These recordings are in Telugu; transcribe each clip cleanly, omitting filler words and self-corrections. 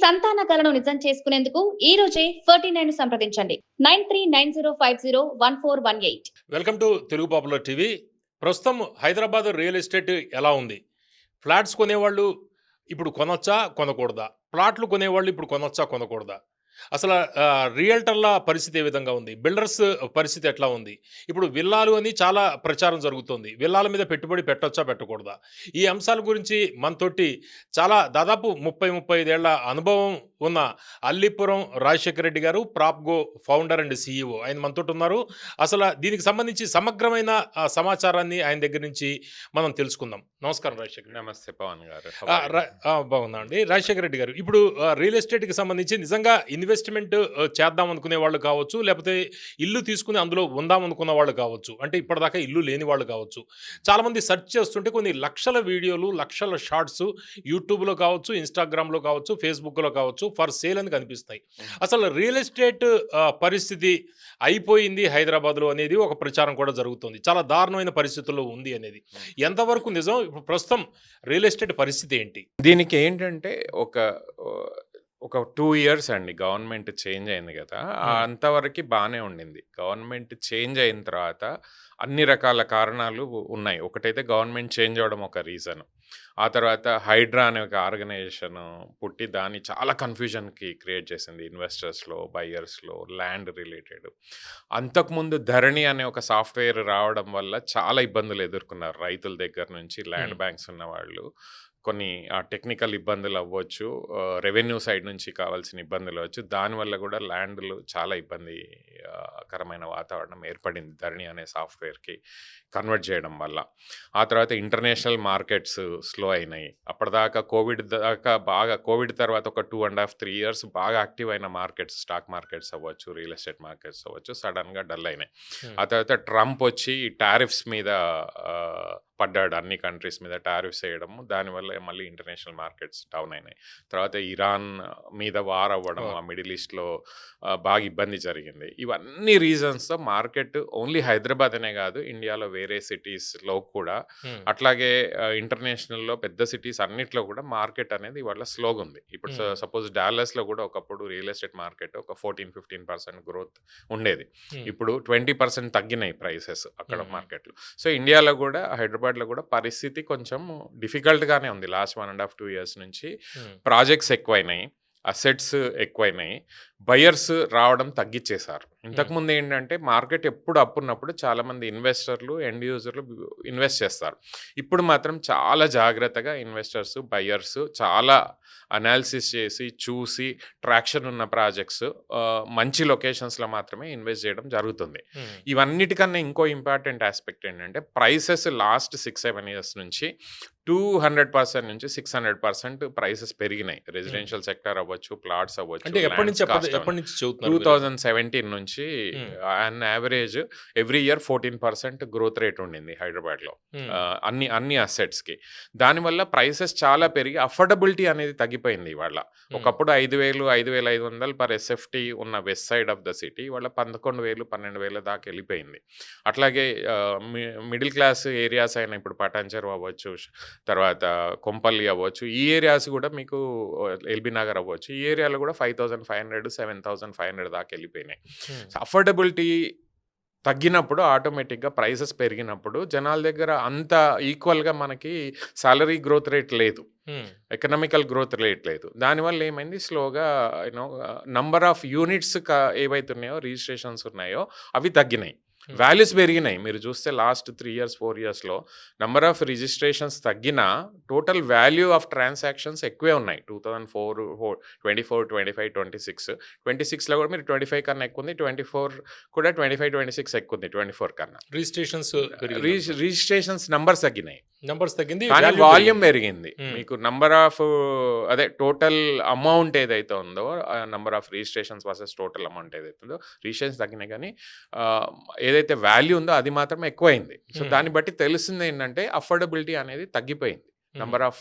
సంతాన కలను నిజం చేసుకునేందుకు ఈ రోజే 49 సంప్రదించండి 9390501418. Welcome to Telugu popular TV. ప్రస్తుతం హైదరాబాద్ రియల్ ఎస్టేట్ ఎలా ఉంది? ఫ్లాట్స్ కొనేవాళ్ళు ఇప్పుడు కొనొచ్చా కొనకూడదా? ప్లాట్లు కొనేవాళ్ళు ఇప్పుడు కొనొచ్చా కొనకూడదా? అసలు రియల్టర్ల పరిస్థితి ఏ విధంగా ఉంది? బిల్డర్స్ పరిస్థితి ఎట్లా ఉంది? ఇప్పుడు విల్లాలు అని చాలా ప్రచారం జరుగుతుంది. విల్లాల మీద పెట్టుబడి పెట్టొచ్చా పెట్టకూడదా? ఈ అంశాల గురించి మనతోటి చాలా దాదాపు 35 ఏళ్ల అనుభవం ఉన్న అల్లీపురం రాజశేఖర రెడ్డి గారు, ప్రాప్గో ఫౌండర్ అండ్ CEO, ఆయన మనతోటి ఉన్నారు. అసలు దీనికి సంబంధించి సమగ్రమైన సమాచారాన్ని ఆయన దగ్గర నుంచి మనం తెలుసుకుందాం. నమస్కారం రాజశేఖర్. నమస్తే పవన్ గారు. బాగుందా అండి? రాజశేఖర రెడ్డి గారు, ఇప్పుడు రియల్ ఎస్టేట్కి సంబంధించి నిజంగా ఇన్వెస్ట్మెంట్ చేద్దాం అనుకునే వాళ్ళు కావచ్చు, లేకపోతే ఇల్లు తీసుకుని అందులో ఉందాం అనుకున్న వాళ్ళు కావచ్చు, అంటే ఇప్పటిదాకా ఇల్లు లేని వాళ్ళు కావచ్చు, చాలామంది సెర్చ్ చేస్తుంటే కొన్ని లక్షల వీడియోలు, లక్షల షార్ట్స్ యూట్యూబ్లో కావచ్చు, ఇన్స్టాగ్రామ్లో కావచ్చు, ఫేస్బుక్లో కావచ్చు ఫర్ సేల్ అని కనిపిస్తాయి. అసలు రియల్ ఎస్టేట్ పరిస్థితి అయిపోయింది హైదరాబాద్లో అనేది ఒక ప్రచారం కూడా జరుగుతుంది. చాలా దారుణమైన పరిస్థితుల్లో ఉంది అనేది ఎంతవరకు నిజం? ఇప్పుడు ప్రస్తుతం రియల్ ఎస్టేట్ పరిస్థితి ఏంటి? దీనికి ఏంటంటే ఒక 2 ఇయర్స్ అండి గవర్నమెంట్ చేంజ్ అయింది కదా, అంతవరకు బాగానే ఉండింది. గవర్నమెంట్ చేంజ్ అయిన తర్వాత అన్ని రకాల కారణాలు ఉన్నాయి. ఒకటైతే గవర్నమెంట్ చేంజ్ అవ్వడం ఒక రీజన్. ఆ తర్వాత హైడ్రా అనే ఒక ఆర్గనైజేషన్ పుట్టి దాన్ని చాలా కన్ఫ్యూజన్కి క్రియేట్ చేసింది ఇన్వెస్టర్స్లో, బయ్యర్స్లో, ల్యాండ్ రిలేటెడ్. అంతకుముందు ధరణి అనే ఒక సాఫ్ట్వేర్ రావడం వల్ల చాలా ఇబ్బందులు ఎదుర్కొన్నారు రైతుల దగ్గర నుంచి. ల్యాండ్ బ్యాంక్స్ ఉన్న వాళ్ళు కొన్ని టెక్నికల్ ఇబ్బందులు అవ్వచ్చు, రెవెన్యూ సైడ్ నుంచి కావాల్సిన ఇబ్బందులు అవ్వచ్చు. దానివల్ల కూడా ల్యాండ్లు చాలా ఇబ్బందికరమైన వాతావరణం ఏర్పడింది ధరణి అనే సాఫ్ట్వేర్కి కన్వర్ట్ చేయడం వల్ల. ఆ తర్వాత ఇంటర్నేషనల్ మార్కెట్స్ స్లో అయినాయి. అప్పటిదాకా కోవిడ్ తర్వాత ఒక 2.5-3 ఇయర్స్ బాగా యాక్టివ్ అయిన మార్కెట్స్, స్టాక్ మార్కెట్స్ అవ్వచ్చు, రియల్ ఎస్టేట్ మార్కెట్స్ అవ్వచ్చు, సడన్గా డల్ అయినాయి. ఆ తర్వాత ట్రంప్ వచ్చి టారిఫ్స్ మీద పడ్డాడు, అన్ని కంట్రీస్ మీద టారిఫ్స్ వేయడము, దానివల్ల మళ్ళీ ఇంటర్నేషనల్ మార్కెట్స్ డౌన్ అయినాయి. తర్వాత ఇరాన్ మీద వార్ అవ్వడం, ఆ మిడిల్ ఈస్ట్లో బాగా ఇబ్బంది జరిగింది. ఇవన్నీ రీజన్స్తో మార్కెట్ ఓన్లీ హైదరాబాద్ అనే కాదు, ఇండియాలో వేరే సిటీస్లో కూడా, అట్లాగే ఇంటర్నేషనల్లో పెద్ద సిటీస్ అన్నిట్లో కూడా మార్కెట్ అనేది ఇవాళ స్లోగా ఉంది. ఇప్పుడు సపోజ్ డాలస్లో కూడా ఒకప్పుడు రియల్ ఎస్టేట్ మార్కెట్ ఒక 14-15% గ్రోత్ ఉండేది. ఇప్పుడు 20% తగ్గినాయి ప్రైసెస్ అక్కడ మార్కెట్లో. సో ఇండియాలో కూడా, హైదరాబాద్లో కూడా పరిస్థితి కొంచెం డిఫికల్ట్గానే ఉంది. లాస్ట్ 1.5-2 ఇయర్స్ నుంచి ప్రాజెక్ట్స్ ఎక్కువైనాయి, అసెట్స్ ఎక్కువైనాయి, బయర్స్ రావడం తగ్గించేశారు. ఇంతకుముందు ఏంటంటే మార్కెట్ ఎప్పుడు అప్పున్నప్పుడు చాలామంది ఇన్వెస్టర్లు, ఎండ్ యూజర్లు ఇన్వెస్ట్ చేస్తారు. ఇప్పుడు మాత్రం చాలా జాగ్రత్తగా ఇన్వెస్టర్స్, బయర్స్ చాలా అనాలిసిస్ చేసి చూసి ట్రాక్షన్ ఉన్న ప్రాజెక్ట్స్, మంచి లొకేషన్స్లో మాత్రమే ఇన్వెస్ట్ చేయడం జరుగుతుంది. ఇవన్నిటికన్నా ఇంకో ఇంపార్టెంట్ ఆస్పెక్ట్ ఏంటంటే ప్రైసెస్ లాస్ట్ 6-7 ఇయర్స్ నుంచి 200% నుంచి 600% ప్రైసెస్ పెరిగినాయి. రెసిడెన్షియల్ సెక్టర్ అవ్వచ్చు, ప్లాట్స్ అవ్వచ్చు. 2017 నుంచి an average every year 14% growth rate ఉండింది హైదరాబాద్లో అన్ని అసెట్స్కి. దానివల్ల ప్రైసెస్ చాలా పెరిగి అఫోర్డబిలిటీ అనేది తగ్గిపోయింది. ఇవాళ ఒకప్పుడు 5,000-5,500 పర్ SFT ఉన్న west side of the city ఇవాళ 11,000-12,000 దాకా వెళ్ళిపోయింది. అట్లాగే మిడిల్ క్లాస్ ఏరియాస్ అయినా ఇప్పుడు పటాన్చెరు అవ్వచ్చు, తర్వాత కొంపల్లి అవ్వచ్చు, ఈ ఏరియాస్ కూడా మీకు ఎల్బీ నగర్ అవ్వచ్చు, ఈ ఏరియాలో కూడా 5,500-7,500 దాకా వెళ్ళిపోయినాయి. అఫోర్డబిలిటీ తగ్గినప్పుడు ఆటోమేటిక్గా ప్రైసెస్ పెరిగినప్పుడు జనాల దగ్గర అంత ఈక్వల్గా మనకి సాలరీ గ్రోత్ రేట్ లేదు, ఎకనామికల్ గ్రోత్ రేట్ లేదు. దానివల్ల ఏమైంది, స్లోగా నంబర్ ఆఫ్ యూనిట్స్ ఏవైతే ఉన్నాయో, రిజిస్ట్రేషన్స్ ఉన్నాయో అవి తగ్గినాయి, వాల్యూస్ పెరిగినాయి. మీరు చూస్తే లాస్ట్ 3-4 ఇయర్స్లో నంబర్ ఆఫ్ రిజిస్ట్రేషన్స్ తగ్గినా టోటల్ వాల్యూ ఆఫ్ ట్రాన్సాక్షన్స్ ఎక్కువే ఉన్నాయి. 2004, 24, 25, 26లో కూడా మీరు 25 కన్నా ఎక్కువ ఉంది, 24 కూడా 25, 26 ఎక్కువ ఉంది 24 కన్నా. రిజిస్ట్రేషన్స్ నంబర్స్ తగ్గింది, కానీ వాల్యూమ్ పెరిగింది. మీకు నంబర్ ఆఫ్ టోటల్ అమౌంట్ ఏదైతే ఉందో, number of registrations versus total amount ఏదైతే ఉందో, రిజిస్ట్రేషన్స్ తగ్గినాయి కానీ ఏదైతే వాల్యూ ఉందో అది మాత్రం ఎక్కువైంది. సో దాన్ని బట్టి తెలుస్తుంది ఏంటంటే అఫోర్డబిలిటీ అనేది తగ్గిపోయింది. నంబర్ ఆఫ్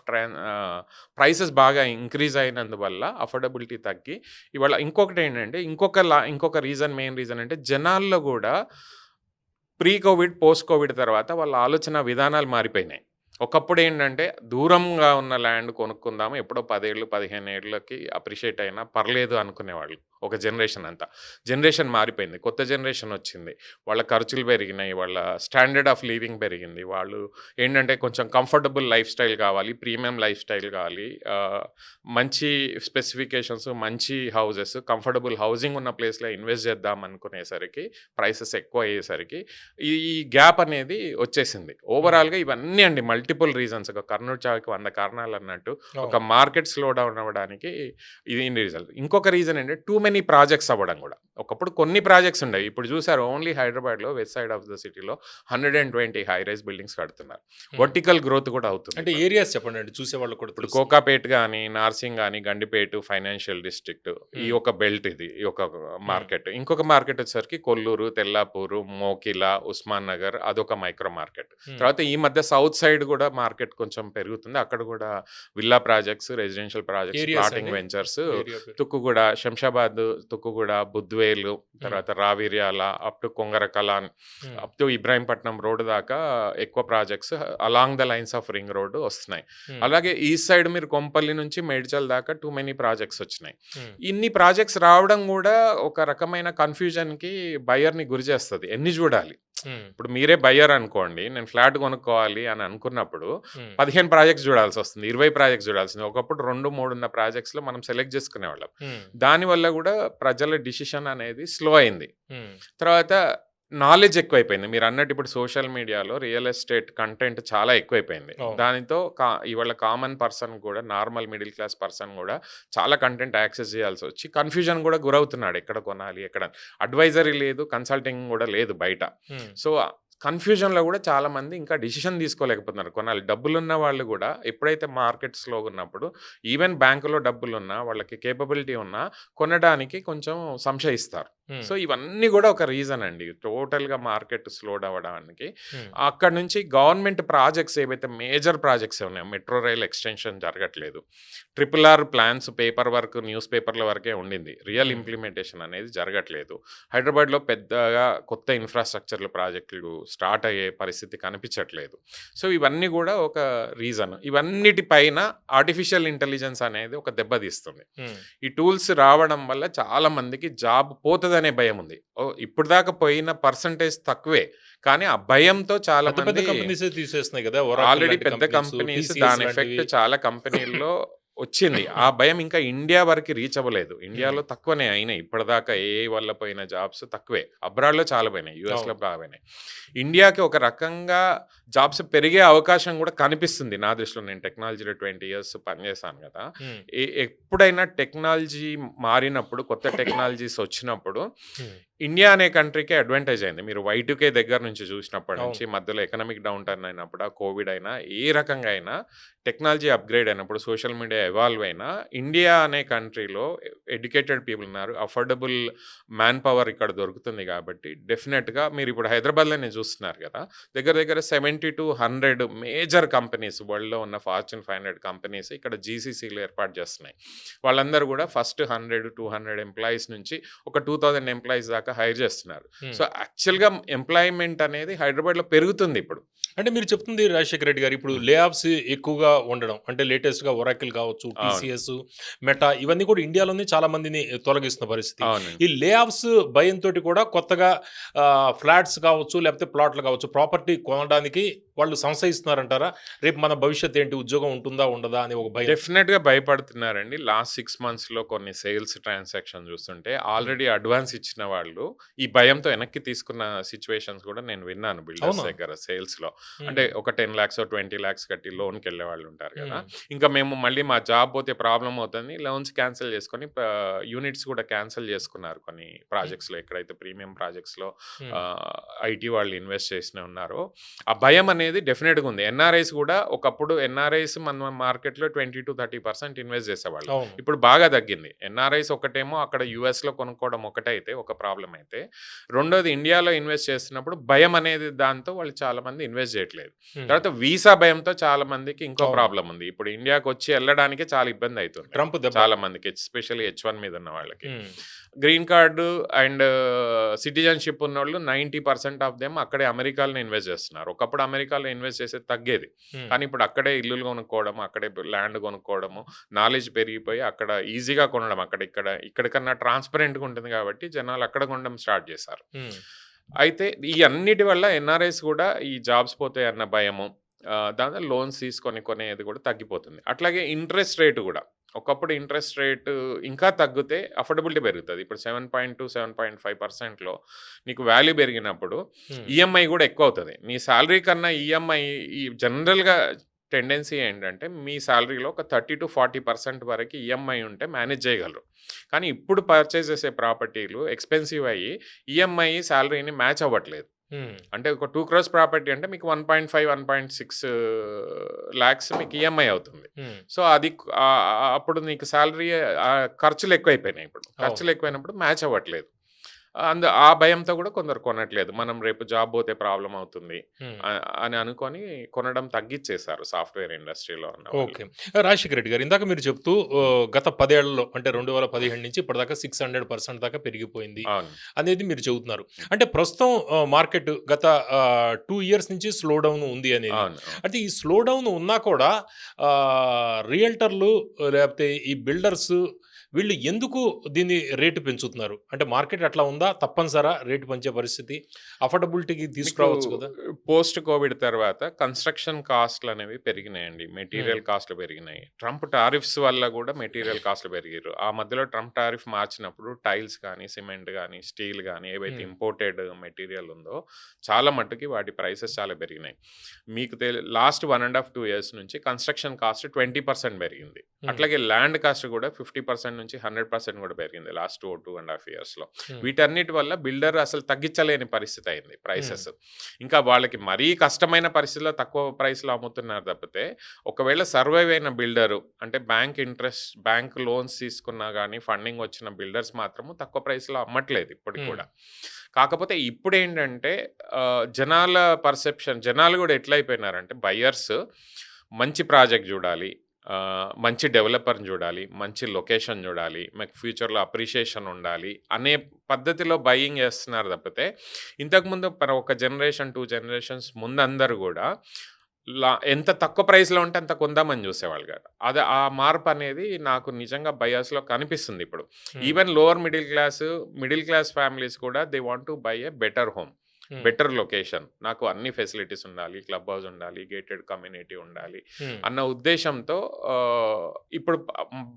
ప్రైసెస్ బాగా ఇంక్రీజ్ అయినందువల్ల అఫోర్డబిలిటీ తగ్గి ఇవాళ ఇంకొకటి ఏంటంటే ఇంకొక మెయిన్ రీజన్ అంటే జనాల్లో కూడా ప్రీ కోవిడ్, పోస్ట్ కోవిడ్ తర్వాత వాళ్ళ ఆలోచన విధానాలు మారిపోయినాయి. ఒకప్పుడు ఏంటంటే దూరంగా ఉన్న ల్యాండ్ కొనుక్కుందాము ఎప్పుడో 10 ఏళ్ళు 15 ఏళ్ళకి అప్రిషియేట్ అయినా పర్లేదు అనుకునేవాళ్ళు ఒక జనరేషన్ అంతా. జనరేషన్ మారిపోయింది, కొత్త జనరేషన్ వచ్చింది. వాళ్ళ ఖర్చులు పెరిగినాయి, వాళ్ళ స్టాండర్డ్ ఆఫ్ లివింగ్ పెరిగింది. వాళ్ళు ఏంటంటే కొంచెం కంఫర్టబుల్ లైఫ్ స్టైల్ కావాలి, ప్రీమియం లైఫ్ స్టైల్ కావాలి, మంచి స్పెసిఫికేషన్స్, మంచి హౌజెస్, కంఫర్టబుల్ హౌసింగ్ ఉన్న ప్లేస్లో ఇన్వెస్ట్ చేద్దాం అనుకునేసరికి ప్రైసెస్ ఎక్కువ అయ్యేసరికి ఈ గ్యాప్ అనేది వచ్చేసింది. ఓవరాల్గా ఇవన్నీ అండి మల్టిపుల్ రీజన్స్. ఒక కర్నూలు చావుకి 100 కారణాలు అన్నట్టు ఒక మార్కెట్ స్లో డౌన్ అవ్వడానికి ఇది రిజల్ట్. ఇంకొక రీజన్ ఏంటంటే టూ మెనీ ప్రాజెక్ట్స్ అవ్వడం కూడా. ఒకప్పుడు కొన్ని ప్రాజెక్ట్స్ ఉండేవి, ఇప్పుడు చూసారు ఓన్లీ హైదరాబాద్లో వెస్ట్ సైడ్ ఆఫ్ ద సిటీలో 120 హై రైజ్ బిల్డింగ్స్ కడుతున్నారు. వర్టికల్ గ్రోత్ కూడా అవుతుంది. అంటే ఏరియాస్ చెప్పండి అండి చూసేవాళ్ళు కూడా. ఇప్పుడు కోకాపేట్ కానీ, నార్సింగ్ కానీ, గండిపేట ఫైనాన్షియల్ డిస్ట్రిక్ట్, ఈ ఒక బెల్ట్, ఇది ఈ ఒక మార్కెట్. ఇంకొక మార్కెట్ వచ్చేసరికి కొల్లూరు, తెల్లాపూరు, మోకిలా, ఉస్మాన్ నగర్, అదొక మైక్రో మార్కెట్. తర్వాత ఈ మధ్య సౌత్ సైడ్ కూడా మార్కెట్ కొంచెం పెరుగుతుంది. అక్కడ కూడా villa projects, residential projects, plotting ventures, Tukkuguda, Shamshabad, Tukkuguda, Budvel, తర్వాత Raviryala, up to Kongara Kalan, up to Ibrahimpatnam road దాకా ఎక్కువ projects along the lines of ring road వస్తున్నాయి. అలాగే ఈస్ట్ సైడ్ మీరు కొంపల్లి నుంచి మేడ్చల్ దాకా టూ మెనీ ప్రాజెక్ట్స్ వచ్చినాయి. ఇన్ని ప్రాజెక్ట్స్ రావడం కూడా ఒక రకమైన కన్ఫ్యూజన్ కి బయర్ ని గురి చేస్తుంది. ఎన్ని చూడాలి? ఇప్పుడు మీరే బయ్యర్ అనుకోండి, నేను ఫ్లాట్ కొనుక్కోవాలి అని అనుకున్నప్పుడు 15 ప్రాజెక్ట్స్ చూడాల్సి వస్తుంది, 20 ప్రాజెక్ట్స్ చూడాల్సింది. ఒకప్పుడు 2-3 ఉన్న ప్రాజెక్ట్స్ లో మనం సెలెక్ట్ చేసుకునేవాళ్ళం. దానివల్ల కూడా ప్రజల డిసిషన్ అనేది స్లో అయింది. తర్వాత నాలెడ్జ్ ఎక్కువైపోయింది. మీరు అన్నట్టు ఇప్పుడు సోషల్ మీడియాలో రియల్ ఎస్టేట్ కంటెంట్ చాలా ఎక్కువైపోయింది. దానితో ఇవాళ కామన్ పర్సన్ కూడా, నార్మల్ మిడిల్ క్లాస్ పర్సన్ కూడా చాలా కంటెంట్ యాక్సెస్ చేయాల్సి వచ్చి కన్ఫ్యూజన్ కూడా గురవుతున్నాడు. ఎక్కడ కొనాలి, ఎక్కడ అడ్వైజరీ లేదు, కన్సల్టింగ్ కూడా లేదు బయట. సో కన్ఫ్యూజన్లో కూడా చాలా మంది ఇంకా డిసిషన్ తీసుకోలేకపోతున్నారు. కొనాలి డబ్బులున్న వాళ్ళు కూడా ఎప్పుడైతే మార్కెట్స్లో ఉన్నప్పుడు ఈవెన్ బ్యాంకులో డబ్బులున్నా, వాళ్ళకి కేపబిలిటీ ఉన్నా కొనడానికి కొంచెం సంశయిస్తారు. సో ఇవన్నీ కూడా ఒక రీజన్ అండి టోటల్గా మార్కెట్ స్లో అవ్వడానికి. అక్కడ నుంచి గవర్నమెంట్ ప్రాజెక్ట్స్ ఏవైతే మేజర్ ప్రాజెక్ట్స్ ఉన్నాయో, మెట్రో రైల్ ఎక్స్టెన్షన్ జరగట్లేదు, RRR plans paper work news పేపర్ల వరకే ఉండింది, రియల్ ఇంప్లిమెంటేషన్ అనేది జరగట్లేదు. హైదరాబాద్లో పెద్దగా కొత్త ఇన్ఫ్రాస్ట్రక్చర్ల ప్రాజెక్టులు స్టార్ట్ అయ్యే పరిస్థితి కనిపించట్లేదు. సో ఇవన్నీ కూడా ఒక రీజన్. ఇవన్నిటిపైన ఆర్టిఫిషియల్ ఇంటెలిజెన్స్ అనేది ఒక దెబ్బతీస్తుంది. ఈ టూల్స్ రావడం వల్ల చాలా మందికి జాబ్ పోతుందనే భయం ఉంది. ఇప్పుడు దాకా పోయిన పర్సంటేజ్ తక్కువే, కానీ ఆ భయంతో చాలా మంది తీసేస్తున్నాయి కదా ఆల్రెడీ పెద్ద కంపెనీస్, దాని ఎఫెక్ట్ చాలా కంపెనీల్లో వచ్చింది. ఆ భయం ఇంకా ఇండియా వరకు రీచ్ అవ్వలేదు. ఇండియాలో తక్కువనే అయినాయి ఇప్పటిదాకా, ఏ వల్ల పోయిన జాబ్స్ తక్కువే. అబ్రాడ్లో చాలా పోయినాయి, యూఎస్లో బాగా పోయినాయి. ఇండియాకి ఒక రకంగా జాబ్స్ పెరిగే అవకాశం కూడా కనిపిస్తుంది నా దృష్టిలో. నేను టెక్నాలజీలో 20 years పనిచేశాను కదా. ఎప్పుడైనా టెక్నాలజీ మారినప్పుడు, కొత్త టెక్నాలజీస్ వచ్చినప్పుడు ఇండియా అనే కంట్రీకే అడ్వాంటేజ్ అయింది. మీరు Y2K దగ్గర నుంచి చూసినప్పటి నుంచి, మధ్యలో ఎకనామిక్ డౌన్ టర్న్ అయినప్పుడు, కోవిడ్ అయినా, ఏ రకంగా అయినా టెక్నాలజీ అప్గ్రేడ్ అయినప్పుడు, సోషల్ మీడియా ఎవాల్వ్ అయినా, ఇండియా అనే కంట్రీలో ఎడ్యుకేటెడ్ పీపుల్ ఉన్నారు, అఫోర్డబుల్ మ్యాన్ పవర్ ఇక్కడ దొరుకుతుంది. కాబట్టి డెఫినెట్గా మీరు ఇప్పుడు హైదరాబాద్లోనే చూస్తున్నారు కదా, దగ్గర దగ్గర 70 to 100 మేజర్ కంపెనీస్, వరల్డ్లో ఉన్న Fortune 500 కంపెనీస్ ఇక్కడ జీసీసీలు ఏర్పాటు చేస్తున్నాయి. వాళ్ళందరూ కూడా ఫస్ట్ 100-200 ఎంప్లాయీస్ నుంచి ఒక 2000 ఎంప్లాయీస్ దాకా హైర్ చేస్తున్నారు. సో యాక్చువల్గా ఎంప్లాయ్మెంట్ అనేది హైదరాబాద్లో పెరుగుతుంది ఇప్పుడు. అంటే మీరు చెప్తుంది రాజశేఖర రెడ్డి గారు, ఇప్పుడు లే ఆఫ్స్ ఎక్కువగా ఉండడం, అంటే లేటెస్ట్గా ఒరాకిల్ కావచ్చు, టీసీఎస్, మెటా, ఇవన్నీ కూడా ఇండియాలోనే చాలా మందిని తొలగిస్తున్న పరిస్థితి. ఈ లే ఆఫ్స్ భయంతో కూడా కొత్తగా ఫ్లాట్స్ కావచ్చు, లేకపోతే ప్లాట్లు కావచ్చు, ప్రాపర్టీ కొనడానికి వాళ్ళు సంశయిస్తున్నారంటారా? రేపు మన భవిష్యత్ ఏంటి, ఉద్యోగం ఉంటుందా ఉండదా అని ఒక భయం. డెఫినెట్గా భయపడుతున్నారండి. లాస్ట్ 6 monthsలో కొన్ని సేల్స్ ట్రాన్సాక్షన్ చూస్తుంటే ఆల్రెడీ అడ్వాన్స్ ఇచ్చిన వాళ్ళు ఈ భయంతో వెనక్కి తీసుకున్న సిచ్యువేషన్స్ కూడా నేను విన్నాను బిల్డర్స్ దగ్గర సేల్స్లో. అంటే ఒక 10 lakhs 20 lakhs కట్టి లోన్కి వెళ్ళే వాళ్ళు ఉంటారు కదా. ఇంకా మేము మళ్ళీ మా జాబ్ పోతే ప్రాబ్లం అవుతుంది, లోన్స్ క్యాన్సిల్ చేసుకొని యూనిట్స్ కూడా క్యాన్సిల్ చేసుకున్నారు కొన్ని ప్రాజెక్ట్స్లో. ఎక్కడైతే ప్రీమియం ప్రాజెక్ట్స్లో ఐటీ వాళ్ళు ఇన్వెస్ట్ చేసిన ఉన్నారో ఆ భయం అనేది డెఫినెట్గా ఉంది. ఎన్ఆర్ఐస్ కూడా ఒకప్పుడు ఎన్ఆర్ఐస్ మన మార్కెట్లో 20-30% ఇన్వెస్ట్ చేసేవాళ్ళు, ఇప్పుడు బాగా తగ్గింది. ఎన్ఆర్ఐస్ ఒకటేమో అక్కడ యూఎస్లో కొనుక్కోవడం ఒకటైతే ఒక ప్రాబ్లం అయితే, రెండోది ఇండియాలో ఇన్వెస్ట్ చేస్తున్నప్పుడు భయం అనేది, దాంతో వాళ్ళు చాలా మంది ఇన్వెస్ట్ చేయట్లేదు. తర్వాత వీసా భయంతో చాలా మందికి ఇంకో ప్రాబ్లం ఉంది. ఇప్పుడు ఇండియాకి వచ్చి వెళ్ళడానికి చాలా ఇబ్బంది అవుతుంది ట్రంప్ చాలా మందికి, ఎస్పెషల్లీ H1 మీద ఉన్న వాళ్ళకి. గ్రీన్ కార్డు అండ్ సిటిజన్షిప్ ఉన్న వాళ్ళు 90% ఆఫ్ దెమ్ అక్కడే అమెరికాలో ఇన్వెస్ట్ చేస్తున్నారు. ఒకప్పుడు అమెరికా విదేశాల్లో ఇన్వెస్ట్ చేసేది తగ్గేది. హ్మ్. కానీ ఇప్పుడు అక్కడే ఇల్లులు కొనుక్కోవడం, అక్కడే ల్యాండ్ కొనుక్కోవడము, నాలెడ్జ్ పెరిగిపోయి అక్కడ ఈజీగా కొనడం, ఇక్కడికన్నా ట్రాన్స్పరెంట్‌గా ఉంటుంది కాబట్టి జనాలు అక్కడ కొనడం స్టార్ట్ చేశారు. హ్మ్. అయితే ఈ అన్నిటి వల్ల ఎన్ఆర్ఐస్ కూడా ఈ జాబ్స్ పోతాయన్న భయము, దాంతో లోన్స్ తీసుకొని కొనేది కూడా తగ్గిపోతుంది. అట్లాగే ఇంట్రెస్ట్ రేట్ కూడా. ఒకప్పుడు ఇంట్రెస్ట్ రేట్ ఇంకా తగ్గితే అఫోర్డబిలిటీ పెరుగుతది. ఇప్పుడు 7.2, 7.5%లో నీకు వాల్యూ పెరిగినప్పుడు హ్మ్. ఈఎంఐ కూడా ఎక్కువవుతది. నీ సాలరీ కన్నా ఈఎంఐ ఈ జనరల్‌గా టెండెన్సీ ఏంటంటే మీ సాలరీలో ఒక 30-40% వరకు ఈఎంఐ ఉంటే మేనేజ్ చేయగలరు. కానీ ఇప్పుడు పర్చేజ్ చేసే ప్రాపర్టీలు ఎక్స్‌పెన్సివ్ అయ్యి ఈఎంఐ సాలరీని మ్యాచ్ అవ్వట్లేదు. హ్మ్. అంటే ఒక 2 క్రోర్స్ ప్రాపర్టీ అంటే మీకు 1.5, 1.6 లాక్స్ మీకు ఈఎంఐ అవుతుంది. హ్మ్. సో అది అప్పుడు నీకు సాలరీ ఖర్చులు ఎక్కువైపోయినాయి ఇప్పుడు. ఖర్చులు ఎక్కువైనప్పుడు మ్యాచ్ అవ్వట్లేదు. ఆ భయంతో కూడా కొందరు కొనట్లేదు. మనం రేపు జాబ్ పోతే ప్రాబ్లమ్ అవుతుంది హ్మ్. అని అనుకొని కొనడం తగ్గిచ్చేశారు సాఫ్ట్‌వేర్ ఇండస్ట్రీలో ఉన్న వాళ్ళు. ఓకే. రాజశేఖర్ రెడ్డి గారు ఇందాక మీరు చెప్తూ గత 10 ఏళ్లలో అంటే 2015 నుంచి ఇప్పటిదాకా 600% దాకా పెరిగిపోయింది అవును. అనేది మీరు చెబుతున్నారు. అంటే ప్రస్తుతం మార్కెట్ గత 2 ఇయర్స్ నుంచి స్లో డౌన్ ఉంది అనేది. అవును. అయితే ఈ స్లో డౌన్ ఉన్నా కూడా రియల్టర్లు లేకపోతే ఈ బిల్డర్స్ వీళ్ళు ఎందుకు దీన్ని రేటు పెంచుతున్నారు? అంటే మార్కెట్ అట్లా ఉందా? తప్పనిసరా రేటు పెంచే పరిస్థితి? అఫోర్డబిలిటీకి తీసుకురావచ్చు కదా? పోస్ట్ కోవిడ్ తర్వాత కన్స్ట్రక్షన్ కాస్ట్లు అనేవి పెరిగినాయండి. మెటీరియల్ కాస్ట్లు పెరిగినాయి. ట్రంప్ టారిఫ్స్ వల్ల కూడా మెటీరియల్ కాస్ట్లు పెరిగారు. ఆ మధ్యలో ట్రంప్ టారిఫ్ మార్చినప్పుడు టైల్స్ కానీ, సిమెంట్ కానీ, స్టీల్ కానీ ఏవైతే ఇంపోర్టెడ్ మెటీరియల్ ఉందో చాలా మట్టుకి వాటి ప్రైసెస్ చాలా పెరిగినాయి. మీకు లాస్ట్ 1.5, 2 ఇయర్స్ నుంచి కన్స్ట్రక్షన్ కాస్ట్ 20% పెరిగింది. అట్లాగే ల్యాండ్ కాస్ట్ కూడా 50% నుంచి 100% కూడా పెరిగింది లాస్ట్ 2.5 ఇయర్స్‌లో. వీటన్నిటి వల్ల బిల్డర్ అసలు తగ్గించలేని పరిస్థితి అయింది ప్రైసెస్. ఇంకా వాళ్ళకి మరీ కష్టమైన పరిస్థితిలో తక్కువ ప్రైస్‌లో అమ్ముతున్నారు తప్పితే, ఒకవేళ సర్వైవ్ అయిన బిల్డరు అంటే బ్యాంక్ లోన్స్ తీసుకున్నా గానీ ఫండింగ్ వచ్చిన బిల్డర్స్ మాత్రము తక్కువ ప్రైస్‌లో అమ్మట్లేదు ఇప్పటికి కూడా. కాకపోతే ఇప్పుడేంటంటే జనాలు కూడా ఎట్లయిపోయినారంటే బయర్స్ మంచి ప్రాజెక్ట్ చూడాలి, మంచి డెవలపర్ని చూడాలి, మంచి లొకేషన్ చూడాలి, మాకు ఫ్యూచర్లో అప్రిషియేషన్ ఉండాలి అనే పద్ధతిలో బయింగ్ చేస్తున్నారు తప్పితే, ఇంతకుముందు ఒక జనరేషన్ 2 జనరేషన్స్ ముందు అందరూ కూడా ఎంత తక్కువ ప్రైస్లో ఉంటే అంత కొందామని చూసేవాళ్ళు కాదు. ఆ మార్పు అనేది నాకు నిజంగా బయర్స్లో కనిపిస్తుంది ఇప్పుడు. Even lower middle class families కూడా they want to buy a better home, better location, నాకు అన్ని ఫెసిలిటీస్ ఉండాలి, క్లబ్ హౌస్ ఉండాలి, గేటెడ్ కమ్యూనిటీ ఉండాలి అన్న ఉద్దేశంతో ఇప్పుడు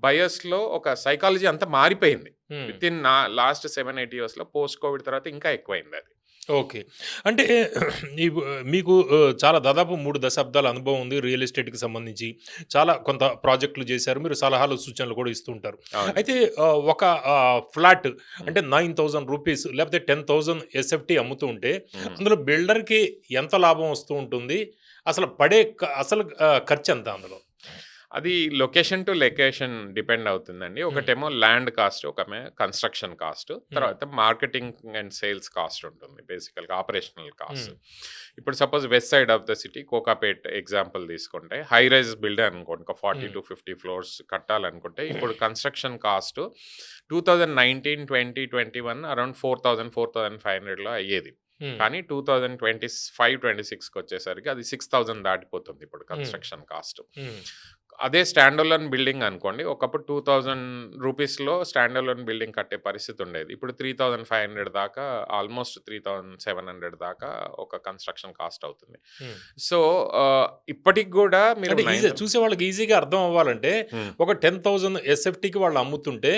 బయర్స్లో ఒక సైకాలజీ అంతా మారిపోయింది. విత్ ఇన్ లాస్ట్ 7-8 ఇయర్స్లో పోస్ట్ కోవిడ్ తర్వాత ఇంకా ఎక్కువైంది అది. ఓకే. అంటే మీకు చాలా దాదాపు 3 దశాబ్దాల అనుభవం ఉంది రియల్ ఎస్టేట్‌కి సంబంధించి. చాలా కొంత ప్రాజెక్టులు చేశారు. మీరు సలహాలు, సూచనలు కూడా ఇస్తూ ఉంటారు. అయితే ఒక ఫ్లాట్ అంటే 9,000 రూపీస్ లేకపోతే 10,000 ఎస్ఎఫ్టీ అమ్ముతూ ఉంటే అందులో బిల్డర్‌కి ఎంత లాభం వస్తూ ఉంటుంది? అసలు పడే అసలు ఖర్చు ఎంత అందులో? అది లొకేషన్ టు లొకేషన్ డిపెండ్ అవుతుందండి. ఒకటేమో ల్యాండ్ కాస్ట్, కన్స్ట్రక్షన్ కాస్ట్, తర్వాత మార్కెటింగ్ అండ్ సేల్స్ కాస్ట్ ఉంటుంది, బేసికల్గా ఆపరేషనల్ కాస్ట్. ఇప్పుడు suppose west side of the city Kokapet example తీసుకుంటే హై రైజ్ బిల్డర్ అనుకోండి, ఒక 40-50 ఫ్లోర్స్ కట్టాలనుకుంటే ఇప్పుడు కన్స్ట్రక్షన్ కాస్ట్ 2019, 20, 21 అరౌండ్ 4,000-4,500లో అయ్యేది. కానీ 2025-26కి వచ్చేసరికి అది 6,000 దాటిపోతుంది ఇప్పుడు కన్స్ట్రక్షన్ కాస్ట్. అదే స్టాండ్ అలోన్ బిల్డింగ్ అనుకోండి, ఒకప్పుడు 2,000 రూపీస్లో స్టాండ్ అలోన్ బిల్డింగ్ కట్టే పరిస్థితి ఉండేది. ఇప్పుడు 3,500 దాకా, ఆల్మోస్ట్ 3,700 దాకా ఒక కన్స్ట్రక్షన్ కాస్ట్ అవుతుంది. సో ఇప్పటికి కూడా మీరు చూసే వాళ్ళకి ఈజీగా అర్థం అవ్వాలంటే ఒక 10,000 ఎస్ఎఫ్టీకి వాళ్ళు అమ్ముతుంటే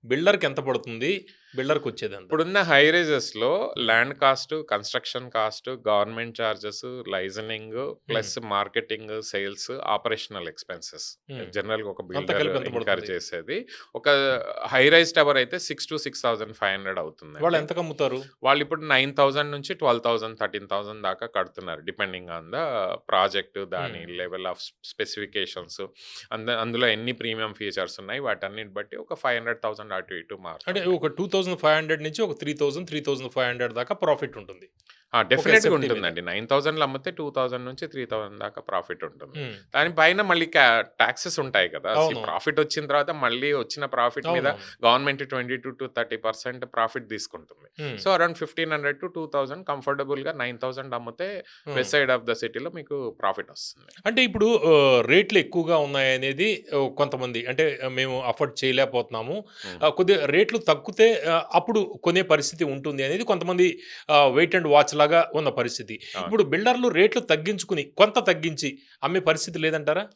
బిల్డర్కి ఎంత పడుతుంది, బిల్డర్కి వచ్చేది ఎంత? ఇప్పుడున్న హై రైజెస్లో land cost, construction cost, government charges, liaisoning plus marketing, sales, operational expenses జనరల్గా ఒక బిల్డర్ ఇన్కర్ చేసేది. ఒక హై రైజ్ టవర్ అయితే 6,000 to 6,500 అవుతుంది. వాళ్ళు ఎంత అమ్ముతారు? వాళ్ళు ఇప్పుడు 9,000 నుంచి 12,000, 13,000 దాకా కడుతున్నారు, డిపెండింగ్ ఆన్ ద ప్రాజెక్ట్, దాని లెవెల్ ఆఫ్ స్పెసిఫికేషన్స్, అందులో ఎన్ని ప్రీమియం ఫీచర్స్ ఉన్నాయి వాటన్నిటి బట్టి ఒక 500,000 అటు ఇటు అంటే ఒక 2,500 నుంచి ఒక 3,000, 3,500 దాకా ప్రాఫిట్ ఉంటుంది. డెఫినెట్గా SFT ఉంటుందండి. 9,000లో అమ్మితే 2,000 నుంచి 3,000 దాకా ప్రాఫిట్ ఉంటుంది. హ్మ్. దానిపైన మళ్ళీ టాక్సెస్ ఉంటాయి కదా. అవును. ప్రాఫిట్ వచ్చిన తర్వాత మళ్ళీ వచ్చిన ప్రాఫిట్ మీద అవునవును. గవర్నమెంట్ 22-30% ప్రాఫిట్ తీసుకుంటుంది. హ్మ్. సో అరౌండ్ 1,500 to 2,000 కంఫర్టబుల్గా 9,000 అమ్మితే హ్మ్. వెస్ట్ సైడ్ ఆఫ్ ద సిటీలో మీకు ప్రాఫిట్ వస్తుంది. అంటే ఇప్పుడు రేట్లు ఎక్కువగా ఉన్నాయనేది కొంతమంది అంటే మేము అఫోర్డ్ చేయలేకపోతున్నాము. కొద్దిగా రేట్లు తగ్గితే అప్పుడు కొనే పరిస్థితి ఉంటుంది అనేది కొంతమంది వెయిట్ అండ్ వాచ్ లాగా ఉన్న పరిస్థితి. అవును. ఇప్పుడు బిల్డర్లు రేట్లు తగ్గించుకుని కొంత తగ్గించి అమ్మే పరిస్థితి లేదంటారా?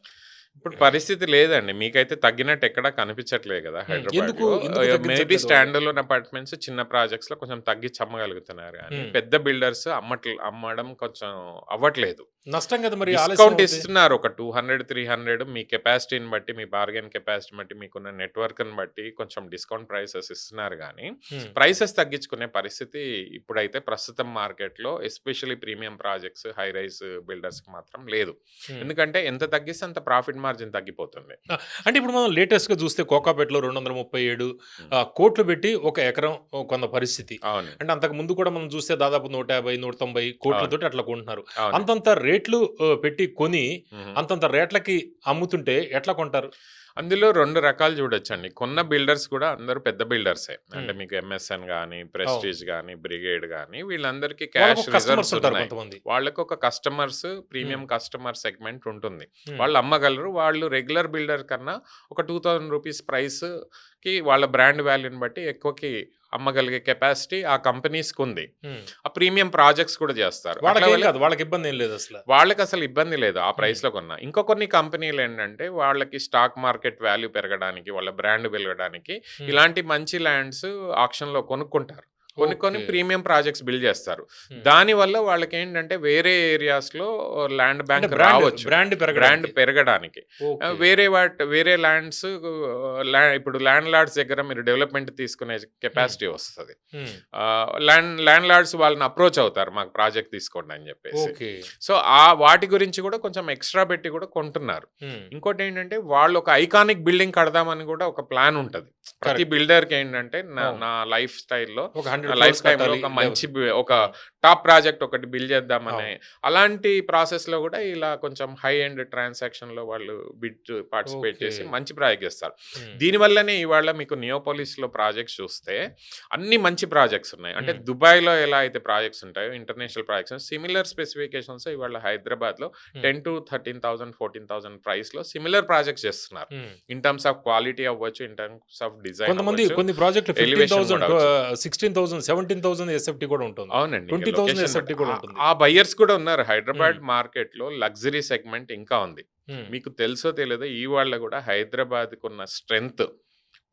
ఇప్పుడు పరిస్థితి లేదండి. మీకైతే తగ్గినట్టు ఎక్కడా కనిపించట్లేదు కదా ఎందుకు హైదరాబాద్‌లో. ఎందుకు మేబీ తగ్గించట్లేదు? స్టాండ్ అలోన్ అపార్ట్మెంట్స్ చిన్న ప్రాజెక్ట్స్‌లో కొంచెం తగ్గించి అమ్మగలుగుతున్నారు గానీ, పెద్ద బిల్డర్స్ అమ్మడం కొంచెం అవ్వట్లేదు. నష్టం కదా మరి ఆలస్యం డిస్కౌంట్ అవుతే. ఇస్తున్నారు ఒక 200, 300 మీ కెపాసిటీని బట్టి, మీ బార్గెన్ కెపాసిటీ బట్టి, మీకున్న నెట్వర్క్‌ని బట్టి కొంచెం డిస్కౌంట్ ప్రైసెస్ ఇస్తున్నారు గానీ, ప్రైసెస్ తగ్గించుకునే పరిస్థితి ఇప్పుడైతే ప్రస్తుతం మార్కెట్‌లో especially premium projects, high rise బిల్డర్స్‌కి మాత్రం లేదు. ఎందుకంటే ఎంత తగ్గిస్తే అంత ప్రాఫిట్ మార్జిన్ తగ్గిపోతుంది. అంటే ఇప్పుడు మనం లేటెస్ట్‌గా చూస్తే కోకాపేటలో 237 కోట్లు పెట్టి ఒక ఎకరం కొన్న పరిస్థితి. అవును. అంటే అంతకు ముందు కూడా మనం చూస్తే దాదాపు 150, 190 కోట్లతోటి అట్లా కొంటున్నారు. అవును. అంతంత రేట్లు పెట్టి కొని అంతంత రేట్లకి అమ్ముతుంటే ఎట్లా కొంటారు? అందులో 2 రకాలు చూడొచ్చండి. కొన్న బిల్డర్స్ కూడా అందరూ పెద్ద బిల్డర్సే. అంటే మీకు ఎంఎస్ఎన్ గానీ, ప్రెస్టీజ్ గానీ, బ్రిగేడ్ గానీ వీళ్ళందరికీ క్యాష్ వాళ్ళకు కస్టమర్స్ రిజర్వ్స్ ఉంటారు ఉన్నాయి. కొంతమంది. వాళ్ళకు ఒక కస్టమర్స్ ప్రీమియం కస్టమర్ సెగ్మెంట్ ఉంటుంది. వాళ్ళు అమ్మగలరు. వాళ్ళు రెగ్యులర్ బిల్డర్ కన్నా ఒక 2,000 రూపీస్ ప్రైస్‌కి వాళ్ళ బ్రాండ్ వాల్యూని బట్టి ఎక్కువకి అమ్మగలిగే కెపాసిటీ ఆ కంపెనీస్‌కి ఉంది. ఆ ప్రీమియం ప్రాజెక్ట్స్ కూడా చేస్తారు. వాళ్ళకేం కాదు, వాళ్ళకి ఇబ్బంది ఏం లేదు అసలు. వాళ్ళకి అసలు ఇబ్బంది లేదు ఆ ప్రైస్‌లో కొన్నా. ఇంకా కొన్ని కంపెనీలు ఏంటంటే వాళ్ళకి స్టాక్ మార్కెట్ వాల్యూ పెరగడానికి, వాళ్ళ బ్రాండ్ పెరగడానికి ఇలాంటి మంచి ల్యాండ్స్ ఆక్షన్‌లో కొనుక్కుంటారు. కొన్ని ప్రీమియం ప్రాజెక్ట్స్ బిల్డ్ చేస్తారు. దానివల్ల వాళ్ళకి ఏంటంటే వేరే ఏరియాస్‌లో ల్యాండ్ బ్యాంక్ రావచ్చు. బ్రాండ్ పెరగడానికి. వేరే ల్యాండ్స్ ఇప్పుడు ల్యాండ్ లార్డ్స్ దగ్గర మీరు డెవలప్మెంట్ తీసుకునే కెపాసిటీ వస్తుంది. ల్యాండ్ లార్డ్స్ వాళ్ళని అప్రోచ్ అవుతారు, మాకు ప్రాజెక్ట్ తీసుకోండి అని చెప్పేసి. సో వాటి గురించి కూడా కొంచెం ఎక్స్ట్రా పెట్టి కూడా కొంటున్నారు. ఇంకోటి ఏంటంటే వాళ్ళు ఒక ఐకానిక్ బిల్డింగ్ కడదామని కూడా ఒక ప్లాన్ ఉంటుంది. ప్రతి బిల్డర్కి ఏంటంటే నా లైఫ్ స్టైల్లో లైఫ్ టైంలో ఒక మంచి ఒక టాప్ ప్రాజెక్ట్ ఒకటి బిల్డ్ చేద్దామని అలాంటి ప్రాసెస్లో కూడా ఇలా కొంచెం హై ఎండ్ ట్రాన్సాక్షన్లో వాళ్ళు బిడ్ పార్టిసిపేట్ చేసి మంచి ప్రాజెక్ట్ చేస్తారు. దీనివల్లనే ఇవాళ మీకు నియోపోలిస్లో ప్రాజెక్ట్స్ చూస్తే అన్ని మంచి ప్రాజెక్ట్స్ ఉన్నాయి. అంటే దుబాయ్లో ఎలా అయితే ప్రాజెక్ట్స్ ఉంటాయో ఇంటర్నేషనల్ ప్రాజెక్ట్స్ సిమిలర్ స్పెసిఫికేషన్స్ ఇవాళ హైదరాబాద్లో 10,000 to 13,000, 14,000 ప్రైస్లో సిమిలర్ ప్రాజెక్ట్స్ చేస్తున్నారు. ఇన్ టర్మ్స్ ఆఫ్ క్వాలిటీ అవ్వచ్చు, ఇన్ టర్మ్స్ ఆఫ్ డిజైన్. కొన్ని ప్రాజెక్టులు 15,000, 16,000, 17,000 ఎస్ఎఫ్టీ కూడా ఉంటుంది. అవునండి. 20,000 ఎస్ఎఫ్టీ కూడా ఉంటుంది. ఆ బయ్యర్స్ కూడా ఉన్నారు. హైదరాబాద్ మార్కెట్ లో లగ్జరీ సెగ్మెంట్ ఇంకా ఉంది. మీకు తెలుసో తెలియదో ఈ వాళ్ళ కూడా హైదరాబాద్కు ఉన్న స్ట్రెంగ్త్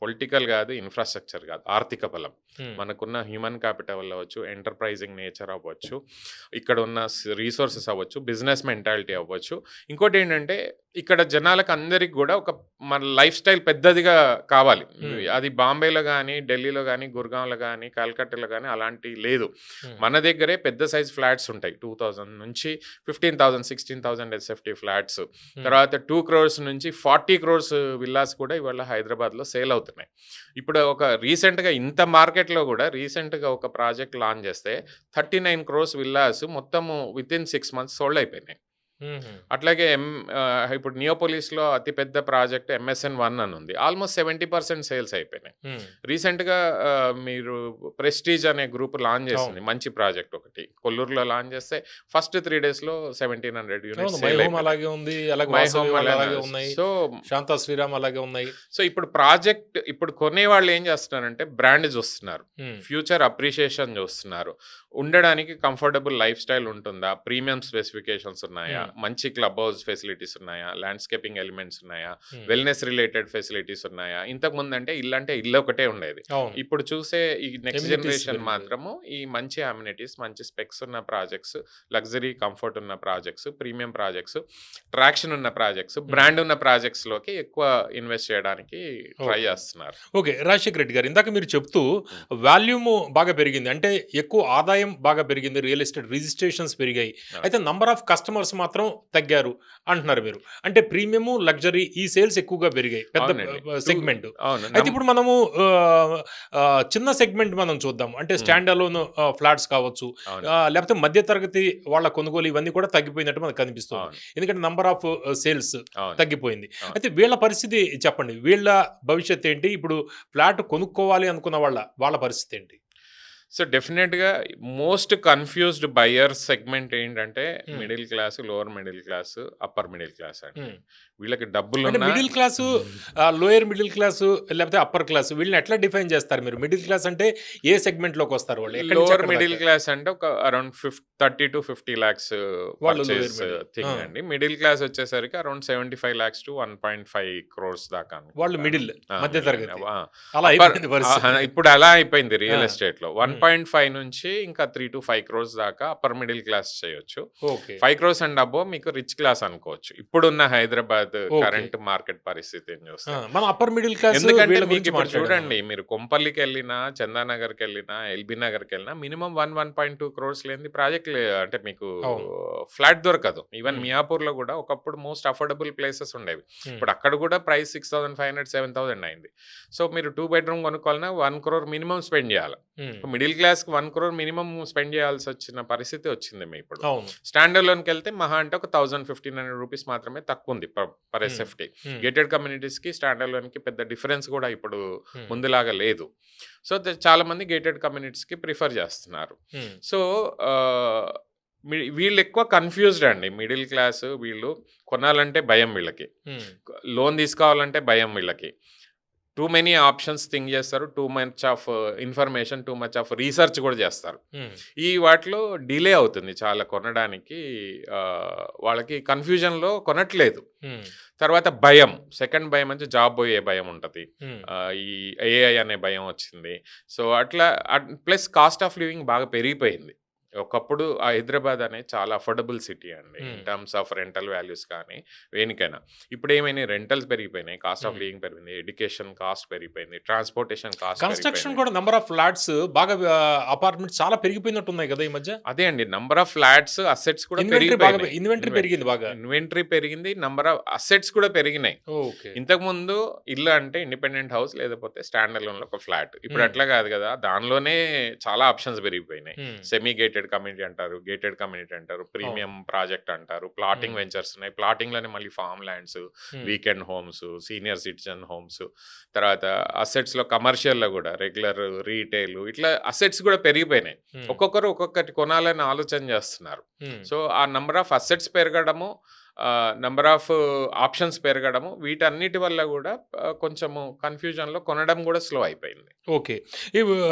పొలిటికల్ కాదు, ఇన్ఫ్రాస్ట్రక్చర్ కాదు, ఆర్థిక బలం. మనకున్న హ్యూమన్ క్యాపిటల్ అవ్వచ్చు, ఎంటర్ప్రైజింగ్ నేచర్ అవ్వచ్చు, ఇక్కడ ఉన్న రీసోర్సెస్ అవ్వచ్చు, బిజినెస్ మెంటాలిటీ అవ్వచ్చు. ఇంకోటి ఏంటంటే ఇక్కడ జనాలకు అందరికి కూడా ఒక మన లైఫ్ స్టైల్ పెద్దదిగా కావాలి. అది బాంబేలో కానీ, ఢిల్లీలో కానీ, గుర్గాంలో కానీ, కల్కట్టాలో కానీ అలాంటి లేదు. మన దగ్గరే పెద్ద సైజ్ ఫ్లాట్స్ ఉంటాయి. 2,000 నుంచి 15,000, 16,000 ఎస్ఎఫ్టీ ఫ్లాట్స్. తర్వాత 2 crores నుంచి 40 crores విల్లాస్ కూడా ఇవాళ హైదరాబాద్లో సేల్ అవుతున్నాయి. ఇప్పుడు ఒక రీసెంట్గా ఇంత మార్కెట్లో కూడా రీసెంట్గా ఒక ప్రాజెక్ట్ లాంచ్ చేస్తే 39 crores విల్లాస్ మొత్తము వితిన్ 6 months సోల్డ్ అయిపోయినాయి. అట్లాగే ఇప్పుడు నియోపోలిస్లో అతిపెద్ద ప్రాజెక్ట్ MSN 1 అని ఉంది. ఆల్మోస్ట్ 70% సేల్స్ అయిపోయినాయి. రీసెంట్గా మీరు ప్రెస్టీజ్ అనే గ్రూప్ లాంచ్ చేసింది మంచి ప్రాజెక్ట్ ఒకటి కొల్లూరులో లాంచ్ చేస్తే ఫస్ట్ 3 daysలో 1,700 యూనిట్స్ అలాగే ఉంది. సో శాంతా శ్రీరామ్ అలాగే ఉన్నాయి. సో ఇప్పుడు ప్రాజెక్ట్ ఇప్పుడు కొనేవాళ్ళు ఏం చేస్తున్నారంటే బ్రాండ్ చూస్తున్నారు, ఫ్యూచర్ అప్రిషియేషన్ చూస్తున్నారు, ఉండడానికి కంఫర్టబుల్ లైఫ్ స్టైల్ ఉంటుందా, ప్రీమియం స్పెసిఫికేషన్స్ ఉన్నాయా, మంచి క్లబ్ హౌస్ ఫెసిలిటీస్ ఉన్నాయా, ల్యాండ్స్కేపింగ్ ఎలిమెంట్స్ ఉన్నాయా, వెల్నెస్ రిలేటెడ్ ఫెసిలిటీస్ ఉన్నాయా. ఇంతకు ముందు అంటే ఇల్లు ఒకటే ఉండేది. ఇప్పుడు చూసే ఈ నెక్స్ట్ జనరేషన్ మాత్రము ఈ మంచి అమ్యూనిటీస్, మంచి స్పెక్స్ ఉన్న ప్రాజెక్ట్స్, లగ్జరీ కంఫర్ట్ ఉన్న ప్రాజెక్ట్స్, ప్రీమియం ప్రాజెక్ట్స్, ట్రాక్షన్ ఉన్న ప్రాజెక్ట్స్, బ్రాండ్ ఉన్న ప్రాజెక్ట్స్ లోకి ఎక్కువ ఇన్వెస్ట్ చేయడానికి ట్రై చేస్తున్నారు. ఓకే, రాజశేఖర్ రెడ్డి గారు, ఇందాక మీరు చెప్తూ వాల్యూమ్ బాగా పెరిగింది, అంటే ఎక్కువ ఆదాయం బాగా పెరిగింది, రియల్ ఎస్టేట్ రిజిస్ట్రేషన్స్ పెరిగాయి, అయితే నంబర్ ఆఫ్ కస్టమర్స్ మాత్రం మాత్రం తగ్గారు అంటున్నారు మీరు. అంటే ప్రీమియం, లగ్జరీ ఈ సేల్స్ ఎక్కువగా పెరిగాయి. పెద్ద అవునండి. సెగ్మెంట్. అవును. అయితే ఇప్పుడు మనము చిన్న సెగ్మెంట్ మనం చూద్దాం. అంటే స్టాండ్ అలోన్ ఫ్లాట్స్ కావచ్చు, అవును. లేకపోతే మధ్య తరగతి వాళ్ళ కొనుగోలు ఇవన్నీ కూడా తగ్గిపోయినట్టు మనకు కనిపిస్తుంది. అవును. ఎందుకంటే నంబర్ ఆఫ్ సేల్స్ అవును. తగ్గిపోయింది. అవును. అయితే వీళ్ళ పరిస్థితి చెప్పండి. వీళ్ళ భవిష్యత్ ఏంటి? ఇప్పుడు ఫ్లాట్ కొనుక్కోవాలి అనుకున్న వాళ్ళ పరిస్థితి ఏంటి? సో డెఫినెట్‌గా మోస్ట్ కన్‌ఫ్యూజ్డ్ బయర్ సెగ్మెంట్ ఏంటంటే హ్మ్. Middle class, lower middle class, upper middle class అండి. హ్మ్. వీళ్ళకి అంటే డబ్బులున్నా middle class, lower middle class లేకపోతే అప్పర్ క్లాస్ వీళ్ళని ఎట్లా డిఫైన్ చేస్తారు మీరు? మిడిల్ క్లాస్ అంటే ఏ సెగ్మెంట్‌లోకి వస్తారు వాళ్ళు? ఎక్కడి నుంచి లోవర్ ఎక్కడి మిడిల్ దాకా? క్లాస్ అంటే ఒక అరౌండ్ 30-50 లాక్స్ వాళ్ళు లోయర్ పర్చేస్ మిడిల్. థింగ్ అండి. మిడిల్ క్లాస్ వచ్చేసరికి అరౌండ్ 75 లాక్స్ టు 1.5 క్రోర్స్ దాకా వాళ్ళు అనుకుంటాను. మిడిల్, మధ్య మిడిల్ అండి. తరగతి. ఆ! అలా అప్పర్ అయిపోయింది పరిస్థితి. ఇప్పుడు అలా అయిపోయింది ఆ! రియల్ ఎస్టేట్‌లో. 1.5 నుంచి ఇంకా 3-5 క్రోర్స్ దాకా అప్పర్ మిడిల్ క్లాస్ చేయొచ్చు. ఓకే. 5 క్రోర్స్ అండ్ అబోవ్ మీకు రిచ్ క్లాస్ అనుకోవచ్చు. ఇప్పుడున్న హైదరాబాద్ ఓకే. కరెంట్ మార్కెట్ పరిస్థితిని చూస్తే. మనం అప్పర్ మిడిల్ క్లాస్ ఎందుకంటే వీళ్ళ మీకు గురించి ఇప్పుడు మాట్లాడాం చూడండి, మనం. మీరు కొంపల్లికెళ్ళినా, చందానగర్‌కెళ్ళినా, ఎల్బీ నగర్‌కెళ్ళినా మినిమమ్ 1.2 క్రోర్స్ లేనిది ప్రాజెక్ట్ అంటే మీకు అవును. ఫ్లాట్ దొరకదు. ఈవెన్ హ్మ్. మియాపూర్‌లో కూడా ఒకప్పుడు మోస్ట్ అఫోర్డబుల్ ప్లేసెస్ ఉండేవి. హ్మ్. ఇప్పుడు అక్కడ కూడా ప్రైస్ 6,500, 7,000 అయింది. సో మీరు 2 బెడ్‌రూమ్ కొనుక్కోవాలన్నా 1 క్రోర్ మినిమమ్ స్పెండ్ చేయాలి. హ్మ్. మిడిల్ క్లాస్‌కి 1 క్రోర్ మినిమమ్ స్పెండ్ చేయాల్సి వచ్చిన పరిస్థితి వచ్చింది మీ ఇప్పుడు. అవును. స్టాండ్ అలోన్‌కి వెళ్తే మహా అంటే ఒక 1,000-1,500 రూపీస్ మాత్రమే తక్కువ ఉంది పర్ హ్మ్. ఎస్ఎఫ్‌టీ. హ్మ్. గేటెడ్ కమ్యూనిటీస్‌కి, స్టాండ్ అలోన్‌కి పెద్ద డిఫరెన్స్ కూడా ఇప్పుడు హ్మ్. ముందులాగా లేదు. సో చాలా మంది గేటెడ్ కమ్యూనిటీస్‌కి ప్రిఫర్ చేస్తున్నారు. హ్మ్. సో వీళ్ళు ఎక్కువ కన్‌ఫ్యూజ్డ్ అండి. మిడిల్ క్లాస్ వీళ్ళు కొనాలంటే భయం వీళ్ళకి. హ్మ్. లోన్ తీసుకోవాలంటే భయం వీళ్ళకి. టూ మెనీ ఆప్షన్స్ థింక్ చేస్తారు. Too much of information, too much of research కూడా చేస్తారు. హ్మ్. ఈ వాటిలో డిలే అవుతుంది చాలా కొనడానికి. వాళ్ళకి కన్‌ఫ్యూజన్‌లో కొనట్లేదు. హ్మ్. తర్వాత భయం. సెకండ్ భయం అంటే జాబ్ పోయే భయం ఉంటది. హ్మ్. ఈ ఏఐ అనే భయం వచ్చింది. సో అట్లా ప్లస్ కాస్ట్ ఆఫ్ లివింగ్ బాగా పెరిగిపోయింది. ఒకప్పుడు హైదరాబాద్ అనేది చాలా అఫోర్డబుల్ సిటీ అండి. ఇన్ హ్మ్. టర్మ్స్ ఆఫ్ రెంటల్ వాల్యూస్ కానీ దేనికైనా. ఇప్పుడేమైనాయి, రెంటల్స్ పెరిగిపోయినాయి, కాస్ట్ ఆఫ్ హ్మ్. లివింగ్ పెరిగింది, ఎడ్యుకేషన్ కాస్ట్ పెరిగిపోయింది, ట్రాన్స్‌పోర్టేషన్ కాస్ట్ కన్‌స్ట్రక్షన్ పెరిగిపోయినాయి. కూడా నంబర్ ఆఫ్ ఫ్లాట్స్ బాగా అపార్ట్మెంట్స్ చాలా పెరిగిపోయినట్టున్నాయి కదా ఈ మధ్య? అదే అండి, నంబర్ ఆఫ్ ఫ్లాట్స్, అసెట్స్ కూడా ఇన్వెంటరీ పెరిగిపోయినాయి. ఇన్వెంటరీ పెరిగింది బాగా. ఇన్వెంటరీ పెరిగింది, నంబర్ ఆఫ్ అసెట్స్ కూడా పెరిగినాయి. ఓకే. ఇంతకుముందు ఇల్లు అంటే ఇండిపెండెంట్ హౌస్ లేకపోతే స్టాండ్ అలోన్‌లో ఒక ఫ్లాట్. ఇప్పుడు హ్మ్. అట్లా కాదు కదా! దానిలోనే చాలా ఆప్షన్స్ పెరిగిపోయినాయి. హ్మ్. సెమీ గేటెడ్ కమ్యూనిటీ అంటారు, గేటెడ్ కమ్యూనిటీ అంటారు, అవును. ప్రీమియం ప్రాజెక్ట్ అంటారు, ప్లాటింగ్ హ్మ్. వెంచర్స్ ఉన్నాయి. ప్లాటింగ్‌లోనే మళ్ళీ ఫార్మ్ ల్యాండ్స్, హ్మ్. Weekend homes, senior citizen homes, తర్వాత అసెట్స్‌లో కమర్షియల్‌లో కూడా రెగ్యులర్, రీటైల్ ఇట్లా అసెట్స్ కూడా పెరిగిపోయినాయి. హ్మ్. ఒక్కొక్కరు ఒక్కొక్కటి కొనాలని ఆలోచన చేస్తున్నారు. హ్మ్. సో ఆ నంబర్ ఆఫ్ అసెట్స్ పెరగడము, నంబర్ ఆఫ్ ఆప్షన్స్ పెరగడము, వీటన్నిటి వల్ల కూడా కొంచెము కన్‌ఫ్యూజన్‌లో కొనడం కూడా స్లో అయిపోయింది. ఓకే.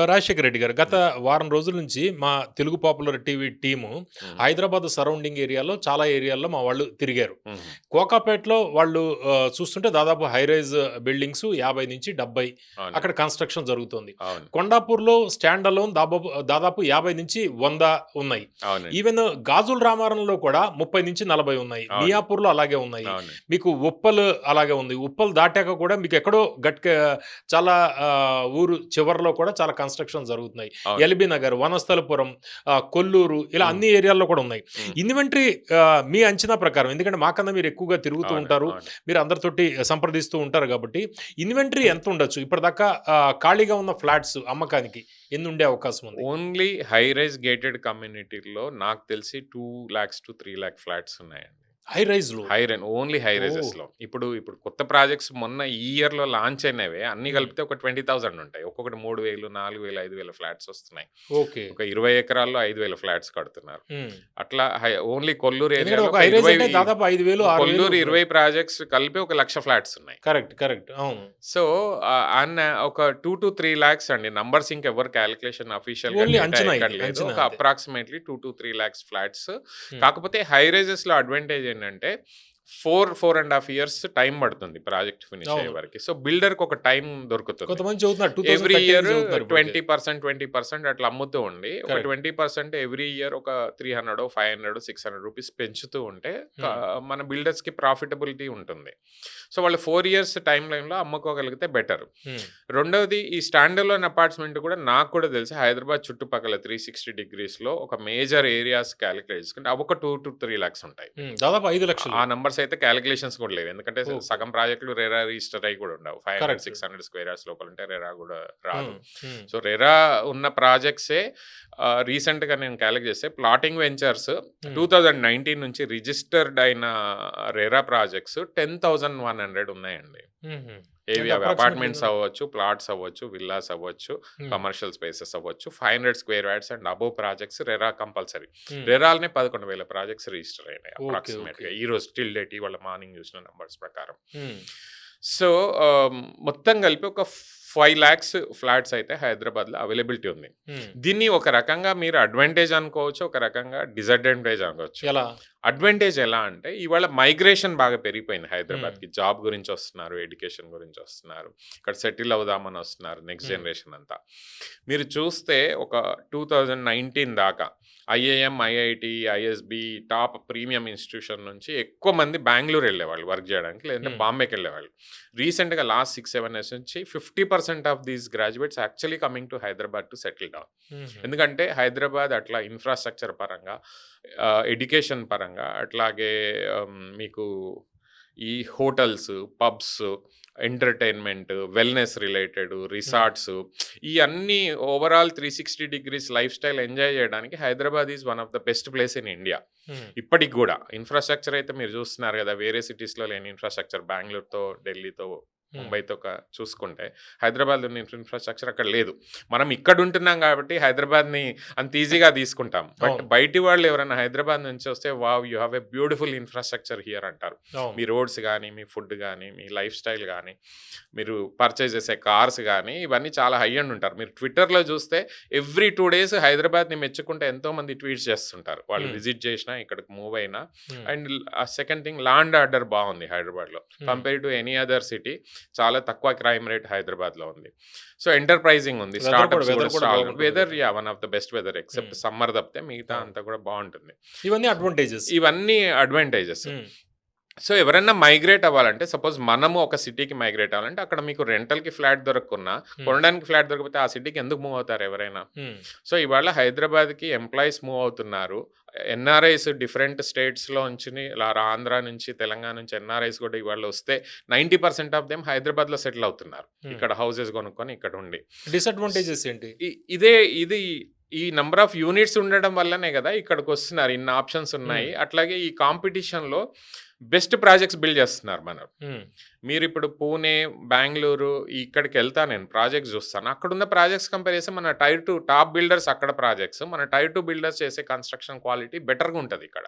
రాజశేఖర్ రెడ్డి గారు, గత వారం రోజుల నుంచి మా తెలుగు పాపులర్ టీవీ టీము హ్మ్. హైదరాబాద్ సరౌండింగ్ ఏరియాలో చాలా ఏరియాల్లో మా వాళ్ళు తిరిగారు. హుహు. కోకాపేటలో వాళ్ళు చూస్తుంటే దాదాపు హై రైజ్ బిల్డింగ్స్ 50-70 అవునండి. అక్కడ కన్‌స్ట్రక్షన్ జరుగుతోంది. అవును. కొండాపూర్‌లో స్టాండ్ అలోన్ దాదాపు 50-100 ఉన్నాయి. అవునండి. ఈవెన్ గాజుల రామారంలో కూడా 30-40 ఉన్నాయి. అవును. మియాపూర్‌లో అలాగే ఉన్నాయి. అవునండి. మీకు ఉప్పల్ అలాగే ఉంది. ఉప్పల్ దాటాక కూడా మీకు ఎక్కడో చాలా ఊరు చివర్లో కూడా చాలా కన్‌స్ట్రక్షన్ జరుగుతున్నాయి. అవును. ఎల్బీ నగర్, వనస్థలపురం, కొల్లూరు ఇలా హ్మ్. అన్ని ఏరియాల్లో కూడా ఉన్నాయి. హ్మ్. ఇన్వెంటరీ మీ అంచనా ప్రకారం, ఎందుకంటే మాకన్నా మీరు ఎక్కువగా తిరుగుతూ అవునండి. ఉంటారు. అవును. మీరు అందరితోటి సంప్రదిస్తూ ఉంటారు కాబట్టి ఇన్వెంటరీ ఎంత ఉండొచ్చు? ఇప్పటిదాకా ఖాళీగా ఉన్న ఫ్లాట్స్ అమ్మకానికి ఎన్ని ఉండే అవకాశం ఉంది? ఓన్లీ హై రైజ్ గేటెడ్ కమ్యూనిటీలో నాకు తెలిసి 2,00,000-3,00,000 ఫ్లాట్స్ ఉన్నాయండి. హై రైజ్‌లో. ఓన్లీ హై ఓహ్! రైజెస్‌లో. ఇప్పుడు కొత్త ప్రాజెక్ట్స్ మొన్న ఈ ఇయర్‌లో లాంచ్ అయినవే అన్నీ హ్మ్. కలిపితే ఒక 20,000 ఉంటాయి. ఒక్కొక్కటి 3,000, 4,000, 5,000 ఫ్లాట్స్ వస్తున్నాయి. ఓకే. ఒక 20 ఎకరాల్లో 5,000 ఫ్లాట్స్ కడుతున్నారు. హ్మ్. అట్లా ఓన్లీ కొల్లూరు ఎందుకంటే ఏరియాలో ఒక ఒక హై రైజ్ 20 అంటే దాదాపు 5,000, 6,000 కొల్లూరు 20 ప్రాజెక్ట్స్ కలిపి ఒక 1,00,000 ఫ్లాట్స్ ఉన్నాయి. కరెక్ట్. అవును. సో, ఒక 2-3 లాక్స్ అండి. నంబర్స్ ఇంకెవ్వరు క్యాలిక్యులేషన్ అఫీషియల్‌గా ఓన్లీ డేటా అంచనా ఎక్కడ ఇది. లేదు. అంచనా ఒక అంతే. Approximately 2-3 lakhs flats. హ్మ్. కాకపోతే హై రైజెస్‌లో అడ్వాంటేజ్ ఏంటంటే 4.5 years టైం పడుతుంది ప్రాజెక్ట్ ఫినిష్ అయ్యే అవును. వరకు. సో బిల్డర్కి ఒక టైం దొరుకుతుంది. కొంతమంది చదువుతున్నారు ఎవ్రీ 2030 ఇయర్ చదువుతున్నారు ఇప్పటికే. 20% అట్లా అమ్ముతూ ఉండి ఒక Correct. 20% ఎవ్రీ ఇయర్ ఒక 300 500 600 రూపీస్ పెంచుతూ ఉంటే మన బిల్డర్స్కి ప్రాఫిటబిలిటీ ఉంటుంది. సో వాళ్ళు 4 years టైం లైన్లో అమ్ముకోగలిగితే బెటర్. రెండవది ఈ స్టాండ్ అలోన్ అపార్ట్మెంట్ కూడా నాకు కూడా తెలిసి హైదరాబాద్ చుట్టుపక్కల 360 degreesలో ఒక మేజర్ ఏరియాస్ క్యాలిక్యులేట్ చేసుకుంటే అవి ఒక 2 to 3 lakhs ఉంటాయి. దాదాపు 5 లక్షలు. ఆ నంబర్స్ అయితే క్యాలిక్యులేషన్స్ కూడా లేవు, ఎందుకంటే సగం ప్రాజెక్టులు రెరా రిజిస్టర్ అయి కూడా ఉండవు. 500-600 square yards లోపల ఉంటే రెరా కూడా రాదు. సో రెరా ఉన్న ప్రాజెక్ట్సే రీసెంట్గా నేను క్యాలిక్యులేట్ చేస్తే ప్లాటింగ్ వెంచర్స్ 2019 నుంచి రిజిస్టర్డ్ అయిన రెరా ప్రాజెక్ట్స్ 10,100 ఉన్నాయండి. ఏవి అవి అపార్ట్మెంట్స్ అవ్వచ్చు, ప్లాట్స్ అవ్వచ్చు, విల్లాస్ అవ్వచ్చు, కమర్షియల్ స్పేసెస్ అవ్వచ్చు, 500 square yards and above projects RERA compulsory. రెరాలనే 11,000 ప్రాజెక్ట్స్ రిజిస్టర్ అయినాయి అప్రాక్సిమేట్ గా ఈ రోజు టిల్ డేట్ వాళ్ళ మార్నింగ్ చూసిన నంబర్స్ ప్రకారం. సో మొత్తం కలిపి ఒక 5 lakhs ఫ్లాట్స్ అయితే హైదరాబాద్లో అవైలబిలిటీ ఉంది. దీన్ని ఒక రకంగా మీరు అడ్వాంటేజ్ అనుకోవచ్చు, ఒక రకంగా డిసడ్వాంటేజ్ అనుకోవచ్చు. అడ్వాంటేజ్ ఎలా అంటే ఇవాళ మైగ్రేషన్ బాగా పెరిగిపోయింది హైదరాబాద్కి. జాబ్ గురించి వస్తున్నారు, ఎడ్యుకేషన్ గురించి వస్తున్నారు, ఇక్కడ సెటిల్ అవుదామని వస్తున్నారు నెక్స్ట్ జనరేషన్ అంతా. మీరు చూస్తే ఒక 2019 దాకా IIM, IIT, ISB top premium institution నుంచి ఎక్కువ మంది బెంగళూరు వెళ్ళేవాళ్ళు వర్క్ చేయడానికి, లేదంటే బాంబేకి వెళ్ళేవాళ్ళు. రీసెంట్గా లాస్ట్ 6-7 years నుంచి 50% of these graduates actually coming to Hyderabad to settle down. ఎందుకంటే హైదరాబాద్ అట్లా ఇన్ఫ్రాస్ట్రక్చర్ పరంగా, ఎడ్యుకేషన్ పరంగా, అట్లాగే మీకు ఈ hotels, pubs, entertainment, wellness related, resorts, ఈ అన్ని overall 360 degrees lifestyle enjoy చేయడానికి Hyderabad is one of the best place in India. ఇప్పటికి కూడా ఇన్ఫ్రాస్ట్రక్చర్ అయితే మీరు చూస్తున్నారు కదా, వేరే సిటీస్లో లేని ఇన్ఫ్రాస్ట్రక్చర్ బెంగళూరుతో, ఢిల్లీతో, ముంబైతో చూసుకుంటే హైదరాబాద్లో ఉన్న ఇన్ఫ్రాస్ట్రక్చర్ అక్కడ లేదు. మనం ఇక్కడ ఉంటున్నాం కాబట్టి హైదరాబాద్ని అంత ఈజీగా తీసుకుంటాం. బట్ బయటి వాళ్ళు ఎవరైనా హైదరాబాద్ నుంచి వస్తే wow you have a beautiful infrastructure here అంటారు. మీ రోడ్స్ కానీ, మీ ఫుడ్ కానీ, మీ లైఫ్ స్టైల్ కానీ, మీరు పర్చేజ్ చేసే కార్స్ కానీ, ఇవన్నీ చాలా హై అండ్ ఉంటారు. మీరు ట్విట్టర్లో చూస్తే ఎవ్రీ 2 days హైదరాబాద్ని మెచ్చుకుంటే ఎంతోమంది ట్వీట్స్ చేస్తుంటారు, వాళ్ళు విజిట్ చేసినా, ఇక్కడికి మూవ్ అయినా. And second thing, law and order బాగుంది హైదరాబాద్లో compare to any other city. చాలా తక్కువ క్రైమ్ రేట్ హైదరాబాద్లో ఉంది. సో ఎంటర్ప్రైజింగ్ ఉంది, startups, weather one of the best weather except summer తప్పితే మిగతా అంతా కూడా బాగుంటుంది. ఇవన్నీ అడ్వాంటేజెస్. సో ఎవరైనా మైగ్రేట్ అవ్వాలంటే, సపోజ్ మనము ఒక సిటీకి మైగ్రేట్ అవ్వాలంటే అక్కడ మీకు రెంటల్కి ఫ్లాట్ దొరకకున్నా, కొనడానికి ఫ్లాట్ దొరికితే ఆ సిటీకి ఎందుకు మూవ్ అవుతారు ఎవరైనా? సో ఇవాళ హైదరాబాద్కి ఎంప్లాయీస్ మూవ్ అవుతున్నారు. ఎన్ఆర్ఐస్ డిఫరెంట్ స్టేట్స్లో నుంచి, ఆంధ్ర నుంచి, తెలంగాణ నుంచి ఎన్ఆర్ఐస్ కూడా ఇవాళ వస్తే 90% ఆఫ్ దెమ్ హైదరాబాద్లో సెటిల్ అవుతున్నారు, ఇక్కడ హౌసెస్ కొనుక్కొని ఇక్కడ ఉండి. డిసడ్వాంటేజెస్ ఏంటి? ఇది ఈ నంబర్ ఆఫ్ యూనిట్స్ ఉండడం వల్లనే కదా ఇక్కడికి వస్తున్నారు, ఇన్ని ఆప్షన్స్ ఉన్నాయి. అట్లాగే ఈ కాంపిటీషన్లో బెస్ట్ ప్రాజెక్ట్స్ బిల్డ్ చేస్తున్నారు మనం. మీరు ఇప్పుడు పూణే, బెంగళూరు ఇక్కడికి వెళ్తా, నేను ప్రాజెక్ట్స్ చూస్తాను, అక్కడున్న ప్రాజెక్ట్స్ కంపేర్ చేస్తే మన టైర్ 2 టాప్ బిల్డర్స్ అక్కడ ప్రాజెక్ట్స్, మన టైర్ 2 బిల్డర్స్ చేసే కన్స్ట్రక్షన్ క్వాలిటీ బెటర్గా ఉంటుంది ఇక్కడ.